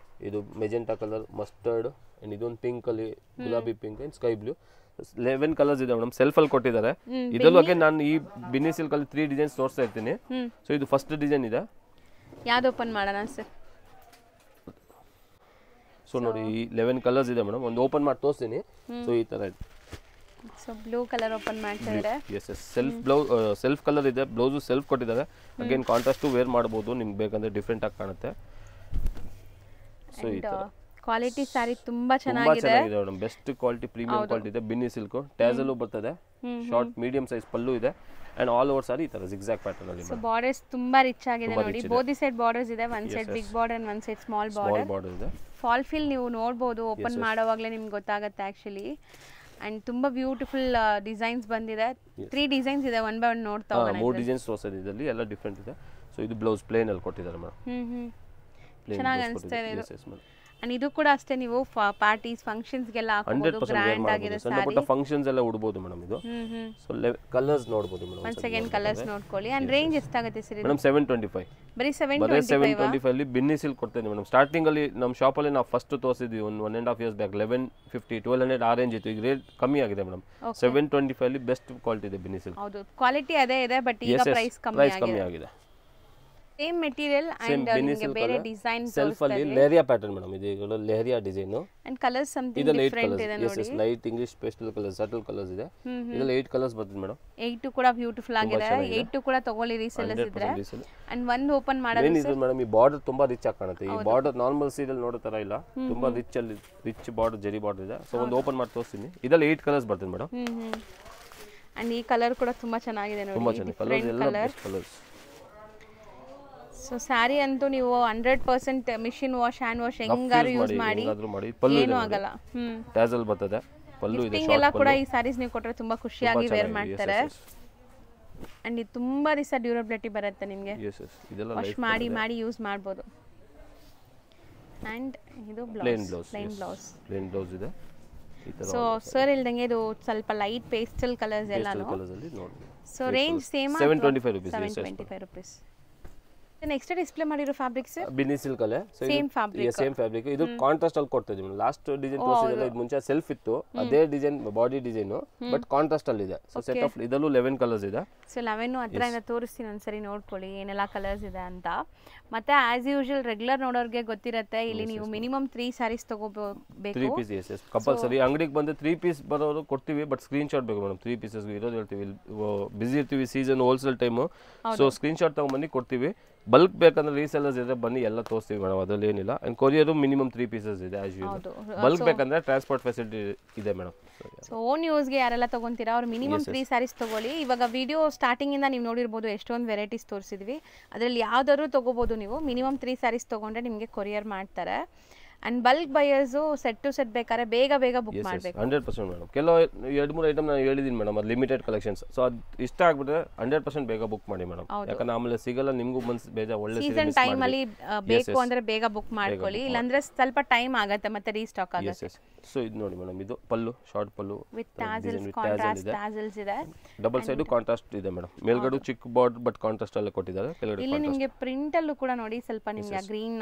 ಇದು ಮೆಜೆಂಟಾ ಕಲರ್, ಮಸ್ಟರ್ಡ್, ಅಂಡ್ ಇದೊಂದು ಪಿಂಕ್ ಅಲ್ಲಿ ಗುಲಾಬಿ pink and sky blue. 11 colours ಇದೆ ಮೇಡಮ್. ಸೆಲ್ಫ್ ಅಲ್ಲಿ ಕೊಟ್ಟಿದ್ದಾರೆ. ಇದರಲ್ಲೂ ಅಗೇನ್ ನಾನು ಈ ಬಿನ್ನಿ ಸಿಲ್ಕ್ ಅಲ್ಲಿ 3 ಡಿಸೈನ್ಸ್ ತೋರಿಸ್ತಾ ಇರ್ತೀನಿ. ಸೊ ಇದು ಫಸ್ಟ್ ಡಿಸೈನ್ ಇದೆ. ಯಾವ್ದು ಓಪನ್ ಮಾಡೋಣ ಸರ್? ಸೊ ನೋಡಿ ಈ 11 ಕಲರ್ಸ್ ಇದೆ ಮೇಡಮ್. ಒಂದು ಓಪನ್ ಮಾಡಿ ತೋರಿಸ್ತೀನಿ. ಸೊ ಈ ತರ ಇದೆ. ಸೊ ಬ್ಲೂ ಕಲರ್ ಓಪನ್ ಮಾಡ್ತಾ ಇದ್ದಾರೆ. Yes self blouse, self colour ಇದೆ. ಬ್ಲೌಸ್ ಸೆಲ್ಫ್ ಕೊಟ್ಟಿದ್ದಾರೆ. ಅಗೇನ್ ಕಾಂಟ್ರಾಸ್ಟ್ ವೇರ್ ಮಾಡಬಹುದು, ನಿಮ್ಗೆ ಬೇಕಂದ್ರೆ ಡಿಫರೆಂಟ್ ಆಗಿ ಕಾಣುತ್ತೆ. ಸೊ ಈ ತರ ಕ್ವಾಲಿಟಿ ಸಾರಿ ತುಂಬಾ ಚೆನ್ನಾಗಿದೆ madam. Best quality premium quality ಇದೆ. ಬಿನ್ನಿ ಸಿಲ್ಕ್ ಟ್ಯಾಸಲ್ ಬರ್ತದೆ. ಶಾರ್ಟ್ ಮೀಡಿಯಂ ಸೈಜ್ ಪಲ್ಲು ಇದೆ. ಅಂಡ್ ಆಲ್ ಓವರ್ ಸಾರಿ ಈ ತರ ಜಿಗ್ಜಾಗ್ ಪ್ಯಾಟರ್ನ್ ಅಲ್ಲಿ. ಸೊ ಬಾರ್ಡರ್ಸ್ ತುಂಬಾ ರಿಚ್ ಆಗಿದೆ ನೋಡಿ. ಬೋದಿ ಸೈಡ್ ಬಾರ್ಡರ್ಸ್ ಇದೆ. One side big border and one side small border ಇದೆ. ಫಾಲ್ ಫೀಲ್ ನೀವು ನೋಡಬಹುದು. ಓಪನ್ ಮಾಡೋವಾಗಲೇ ನಿಮ್ಗೆ ಗೊತ್ತಾಗುತ್ತೆ ಆಕ್ಚುಲಿ. ಅಂಡ್ ತುಂಬಾ ಬ್ಯೂಟಿಫುಲ್ ಡಿಸೈನ್ಸ್ ಬಂದಿದೆ. 3 ಡಿಸೈನ್ಸ್ ಇದೆ. ಒನ್ ಬೈ ಒನ್ ನೋಡ್ತಾ ಹೋಗೋಣ. 3 ಡಿಸೈನ್ಸ್ ತೋರಿಸಿದೆ ಇದರಲ್ಲಿ, ಎಲ್ಲ ಡಿಫರೆಂಟ್ ಇದೆ. ಸೊ ಇದು ಬ್ಲೌಸ್ ಪ್ಲೇನ್ ಅಲ್ಲಿ ಕೊಟ್ಟಿದ್ದಾರೆ ಮೇಡಮ್. ಚೆನ್ನಾಗಿ ಅನಿಸ್ತಾ ಇದೆ ಇದು. ಅಂಡ್ ಇದು ಕೂಡ ಅಷ್ಟೇ ನೀವು ಪಾರ್ಟೀಸ್ ಫಂಕ್ಷನ್ಸ್ಗೆಲ್ಲ ಹಾಕೋಬಹುದು, ಗ್ರ್ಯಾಂಡ್ ಆಗಿರೋ ಸಣ್ಣ ಪುಟ್ಟ ಫಂಕ್ಷನ್ಸ್ ಎಲ್ಲ ಉಡಬಹುದು ಮೇಡಮ್ ಇದು. ಸೊ ಕಲರ್ಸ್ ನೋಡಬಹುದು ಮೇಡಮ್. ಒನ್ ಸೆಕೆಂಡ್ ಕಲರ್ಸ್ ನೋಡ್ಕೊಳ್ಳಿ. ಅಂಡ್ ರೇಂಜ್ ಎಷ್ಟಾಗುತ್ತೆ ಸರ್ ಇದು? ಮೇಡಮ್ 725. ಬರೀ 725 ಅಲ್ಲಿ ಬಿನ್ನಿ ಸಿಲ್ಕ್ ಕೊಡ್ತೇನೆ ಮೇಡಮ್. ಸ್ಟಾರ್ಟಿಂಗ್ ಅಲ್ಲಿ ನಮ್ಮ ಶಾಪ್ ಅಲ್ಲಿ ನಾವು ಫಸ್ಟ್ ತೋರಿಸಿದ್ವಿ ಒಂದು 1.5 years ಬ್ಯಾಕ್ 1150 1200 ಆ ರೇಂಜ್ ಇತ್ತು. ಈಗ ರೇಟ್ ಕಮ್ಮಿ ಆಗಿದೆ ಮೇಡಮ್. 725 ಅಲ್ಲಿ ಬೆಸ್ಟ್ ಕ್ವಾಲಿಟಿ ಇದೆ ಬಿನ್ನಿ ಸಿಲ್ಕ್. ಹೌದು, ಕ್ವಾಲಿಟಿ ಅದೇ ಇದೆ, ಬಟ್ ಈಗ ಪ್ರೈಸ್ ಕಮ್ಮಿ ಆಗಿದೆ. ಸೇಮ್ ಮೆಟೀರಿಯಲ್ ಅಂಡ್ ನಿಮಗೆ ಬೇರೆ ಡಿಸೈನ್ ಸೆಲ್ಫ್ ಅಲ್ಲಿ ಲೆಹರಿಯಾ ಪ್ಯಾಟರ್ನ್ ಮೇಡಮ್. ಇದು leheriya design and colours something different ಇದೆ ನೋಡಿ. Yes light English pastel colours, subtle colours ಇದೆ. ಇದರಲ್ಲಿ 8 ಕಲರ್ಸ್ ಬರ್ತದೆ ಮೇಡಮ್. 8 ಕೂಡ ಬ್ಯೂಟಿಫುಲ್ ಆಗಿದೆ. 8 ಕೂಡ ತಗೊಳ್ಳಿ ರೀಸೆಲ್ಲರ್ಸ್ ಇದ್ರೆ. ಅಂಡ್ ಒಂದು ಓಪನ್ ಮಾಡೋದು ಸರ್ ಮೇಡಮ್, ಈ ಬಾರ್ಡರ್ ತುಂಬಾ ರಿಚ್ ಆಗಿ ಕಾಣುತ್ತೆ. ಈ ಬಾರ್ಡರ್ ನಾರ್ಮಲ್ ಸೀರಿಯಲ್ ನೋಡೋ ತರ ಇಲ್ಲ, ತುಂಬಾ ರಿಚ್ ಬಾರ್ಡರ್, ಜರಿ ಬಾರ್ಡರ್ ಇದೆ. ಸೊ ಒಂದು ಓಪನ್ ಮಾಡಿ ತೋರಿಸ್ತೀನಿ. ಇದರಲ್ಲಿ 8 ಕಲರ್ಸ್ ಬರ್ತದೆ ಮೇಡಮ್. ಅಂಡ್ ಈ ಕಲರ್ ಕೂಡ ತುಂಬಾ ಚೆನ್ನಾಗಿದೆ ನೋಡಿ. ತುಂಬಾ ಚೆನ್ನಾಗಿದೆ ಕಲರ್ಸ್, ಎಲ್ಲ ಬೆಸ್ಟ್ ಕಲರ್ಸ್. ಸೊ ಸ್ಯಾರಿ ಅಂತೂ ನೀವು 100% ಮಿಷಿನ್ ವಾಶ್, ಹ್ಯಾಂಡ್ ವಾಶ್ ಹೆಂಗಾರು ಯೂಸ್ ಮಾಡಿ ಏನೂ ಆಗಲ್ಲ. ಟ್ಯಾಸಲ್ ಬರ್ತದೆ, ಪಲ್ಲು ಇದೆ. ಎಲ್ಲ ಕೂಡ ಈ ಸ್ಯಾರೀಸ್ ನೀವು ಕೊಟ್ಟರೆ ತುಂಬಾ ಖುಷಿಯಾಗಿ ವೇರ್ ಮಾಡ್ತಾರೆ. ಅಂಡ್ ಇದು ತುಂಬಾ ದಿವಸ ಡ್ಯೂರಬಿಲಿಟಿ ಬರುತ್ತೆ ನಿಮಗೆ. ವಾಶ್ ಮಾಡಿ ಯೂಸ್ ಮಾಡ್ಬೋದು. ಅಂಡ್ ಇದು ಪ್ಲೇನ್ ಬ್ಲೌಸ್ ಇದೆ. ಸೊ ಸರ್ ಇಲ್ದಂಗೆ ಇದು ಸ್ವಲ್ಪ ಲೈಟ್ ಪೇಸ್ಟಲ್ ಕಲರ್ಸ್ ಎಲ್ಲಾನು. So range same 725 rupees. Next display ಮಾಡಿರೋ ಫ್ಯಾಬ್ರಿಕ್ಸ್ ಬಿನ್ನಿ ಸಿಲ್ಕ್ ಅಲ್ಲೇ ಸೇಮ್ ಫ್ಯಾಬ್ರಿಕ್. ಇದು ಕಾಂಟ್ರಾಸ್ಟ್ ಅಲ್ಲಿ ಕೊಡ್ತಾ ಇದೀವಿ. ಲಾಸ್ಟ್ ಡಿಸೈನ್ ತೋರಿಸಿದಲ್ಲ, ಇದು ಮುಂಚೆ ಸೆಲ್ಫ್ ಇತ್ತು, ಅದೇ design body design, but contrast ಅಲ್ಲಿ ಇದೆ. ಸೊ ಸೆಟ್ ಆಫ್ ಇದಲ್ಲೂ 11 ಕಲರ್ಸ್ ಇದೆ. ಸೊ 11 ಹತ್ರದಿಂದ ತೋರಿಸ್ತೀನಿ, ಒಂದ್ಸರಿ ನೋಡ್ಕೊಳ್ಳಿ ಏನೆಲ್ಲ ಕಲರ್ಸ್ ಇದೆ ಅಂತ. ಮತ್ತೆ ಆಸ್ ಯೂಶುವಲ್ ರೆಗ್ಯುಲರ್ ನೋಡೋರ್ಗೆ ಗೊತ್ತಿರುತ್ತೆ, ಇಲ್ಲಿ ನೀವು ಮಿನಿಮಮ್ 3 ಸ್ಯಾರೀಸ್ ತಗೋಬೇಕು. 3 ಪೀಸ್ ಕಂಪಲ್ಸರಿ. ಅಂಗಡಿಗೆ ಬಂದು 3 ಪೀಸ್ ಬರೋರು ಕೊಡ್ತೀವಿ, ಬಟ್ ಸ್ಕ್ರೀನ್ ಶಾಟ್ ಬೇಕು ಮೇಡಮ್. 3 ಪೀಸಸ್ ಇರೋದು ಹೇಳ್ತೀವಿ, ಬಿಸಿ ಇರ್ತೀವಿ, season wholesale time. So screen shot ತಗೊಂಡ್ಬಂದು ಕೊಡ್ತೀವಿ. ಬಲ್ಕ್ ಬೇಕಂದ್ರೆ ರೀಸೆಲ್ಲರ್ಸ್ ಇದ್ರೆ ಬನ್ನಿ, ಎಲ್ಲ ತೋರಿಸ್ತೀವಿ ಮೇಡಮ್, ಅದ್ರಲ್ಲಿ ಏನಿಲ್ಲ. ಅಂಡ್ ಕೊರಿಯರ್ ಮಿನಿಮಮ್ 3 ಪೀಸಸ್ ಇದೆ ಆಸ್ ಯೂಶುವಲ್. ಬಲ್ಕ್ ಬೇಕಂದ್ರೆ ಟ್ರಾನ್ಸ್ಪೋರ್ಟ್ ಫೆಸಿಲಿಟಿ ಇದೆ ಮೇಡಮ್. ಸೊ ಓನ್ ಯೂಸ್ಗೆ ಯಾರೆಲ್ಲ ತಗೊಂತೀರಾ ಅವ್ರು ಮಿನಿಮಮ್ 3 ಸ್ಯಾರೀಸ್ ತಗೊಳ್ಳಿ. ಇವಾಗ ವಿಡಿಯೋ ಸ್ಟಾರ್ಟಿಂಗ್ ಇಂದ ನೀವು ನೋಡಿರ್ಬೋದು ಎಷ್ಟೊಂದು ವೆರೈಟೀಸ್ ತೋರಿಸಿದ್ವಿ, ಅದರಲ್ಲಿ ಯಾವ್ದಾದ್ರು ತಗೋಬಹುದು ನೀವು. ಮಿನಿಮಮ್ 3 ಸ್ಯಾರೀಸ್ ತಗೊಂಡ್ರೆ ನಿಮಗೆ ಕೊರಿಯರ್ ಮಾಡ್ತಾರೆ. And bulk buyers set to set ಬೇಕಾದ್ರೆ ಬೇಗ ಬುಕ್ ಮಾಡಬೇಕು. 100% ಮೇಡಮ್. ಕೆಲವು 2-3 ಐಟಮ್ ನಾನು ಹೇಳಿದ್ದೀನಿ ಮೇಡಮ್, ಅದು ಲಿಮಿಟೆಡ್ ಕಲೆಕ್ಷನ್ಸ್. ಸೊ ಅದು ಇಷ್ಟ ಆಗ್ಬಿಟ್ರೆ 100% ಬೇಗ ಬುಕ್ ಮಾಡಿ ಮೇಡಮ್. ಯಾಕಂದ್ರೆ ಆಮೇಲೆ ಸಿಗಲ್ಲ, ನಿಮಗೂ ಮನ್ಸು ಬೇಜಾರು. ಒಳ್ಳೆ ಸೀಸನ್ ಟೈಮ್ ಅಲ್ಲಿ ಬೇಕು ಅಂದ್ರೆ ಬೇಗ ಬುಕ್ ಮಾಡ್ಕೊಳ್ಳಿ, ಇಲ್ಲಾಂದ್ರೆ ಸ್ವಲ್ಪ ಟೈಮ್ ಆಗುತ್ತೆ ಮತ್ತೆ ರೀಸ್ಟಾಕ್ ಆಗುತ್ತೆ. ಸೊ ಇದು ನೋಡಿ ಮೇಡಮ್, ಇದು pallu, short pallu with tassels, contrast tassels ಇದೆ. ಡಬಲ್ ಸೈಡ್ ಕಾಂಟ್ರಾಸ್ಟ್ ಇದೆ ಮೇಡಮ್. ಮೇಲ್ಗಡೆ ಚಿಕ್ಕ ಬಾರ್ಡರ್ ಬಟ್ ಕಾಂಟ್ರಾಸ್ಟ್ ಅಲ್ಲೇ ಕೊಟ್ಟಿದ್ದಾರೆ. ಇಲ್ಲಿ ನಿಮಗೆ ಪ್ರಿಂಟ್ ಅಲ್ಲೂ ಕೂಡ ನೋಡಿ ಸ್ವಲ್ಪ ನಿಮಗೆ ಗ್ರೀನ್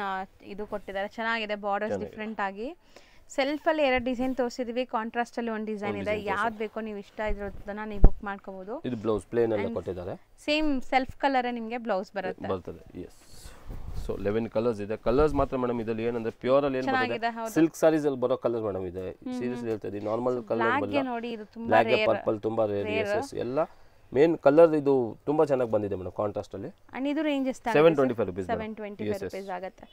ಇದು ಕೊಟ್ಟಿದ್ದಾರೆ, ಚೆನ್ನಾಗಿದೆ. ಬಾರ್ಡರ್ಸ್ ಡಿಫರೆಂಟ್ ಆಗಿ ಸೆಲ್ಫ್ ಅಲ್ಲಿ 2 ಡಿಸೈನ್ ತೋರಿಸಿದ್ವಿ, ಕಾಂಟ್ರಾಸ್ಟ್ ಅಲ್ಲಿ 1 ಡಿಸೈನ್ ಇದೆ. ಯಾವ್ದು ಬೇಕೋ ನೀವು ಇಷ್ಟ ಇರೋದನ್ನ ನೀವು ಬುಕ್ ಮಾಡ್ಕೋಬಹುದು. ಇದು ಬ್ಲೌಸ್ ಪ್ಲೇನ್ ಅಲ್ಲೇ ಕೊಟ್ಟಿದ್ದಾರೆ. ಸೇಮ್ ಸೆಲ್ಫ್ ಕಲರ್ ನಿಮಗೆ ಬ್ಲೌಸ್ ಬರ್ತದೆ. ಎಸ್. ಸೊ 11 ಕಲರ್ಸ್ ಇದೆ. ಕಲರ್ಸ್ ಮಾತ್ರ ಮೇಡಮ್ ಇದರಲ್ಲಿ ಏನಂದ್ರೆ ಪ್ಯೂರ್ ಅಲ್ಲಿ ಏನು ಬರುತ್ತೆ, ಸಿಲ್ಕ್ ಸಾರೀಸ್ ಅಲ್ಲಿ ಬರೋ ಕಲರ್ ಮೇಡಮ್ ಇದೆ. ಸೀರಿಯಸ್ಲಿ ಹೇಳ್ತಾ ಇದ್ದೀನಿ, ನಾರ್ಮಲ್ ಕಲರ್ ಬಲ್ಲ. ನೋಡಿ ಇದು ತುಂಬಾ ಬ್ಲಾಕ್ ಪರ್ಪಲ್ ತುಂಬಾ ರೇರ್. ಎಸ್ ಎಲ್ಲ ಮೇನ್ ಕಲರ್ ಇದು ತುಂಬಾ ಚೆನ್ನಾಗಿ ಬಂದಿದೆ ಮೇಡಮ್ ಕಾಂಟ್ರಾಸ್ಟ್ ಅಲ್ಲಿ. ಅಂಡ್ ಇದು ರೇಂಜ್ ಎಷ್ಟು? 725 rupees. 725 rupees ಆಗುತ್ತೆ.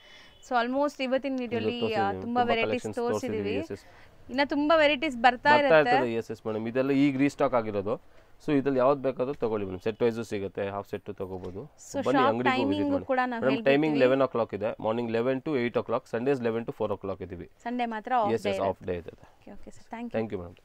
ಸೊ ಆಲ್ಮೋಸ್ಟ್ ಇವತ್ತಿನ ವಿಡಿಯೋಲಿ ತುಂಬಾ ವೆರೈಟೀಸ್ ತೋರಿಸಿದೀವಿ. ಇನ್ನ ತುಂಬಾ ವೆರೈಟೀಸ್ ಬರ್ತಾ ಇರುತ್ತೆ. ಎಸ್ ಮೇಡಮ್, ಇದೆಲ್ಲ ಈಗ ರೀಸ್ಟಾಕ್ ಆಗಿರೋದು. ಸೊ ಇದ್ರಲ್ಲಿ ಯಾವ್ದು ಬೇಕಾದ್ರೂ ತಗೊಳ್ಳಿ ಮೇಡಮ್. ಸೆಟ್ ವೈಸು ಸಿಗುತ್ತೆ, ಹಾಫ್ ಸೆಟ್ ತಗೋಬಹುದು. ಬನ್ನಿ ಅಂಗಡಿಗೆ ವಿಸಿಟ್ ಮಾಡಿ. ಟೈಮಿಂಗ್ 11 o'clock ಇದೆ. Morning 11 to 8 o'clock. Sundays 11 to 4 o'clock ಇದೀವಿ. ಸಂಡೇ ಮಾತ್ರ ಆಫ್ ಡೇ ಇದೆ. Okay sir, thank you madam.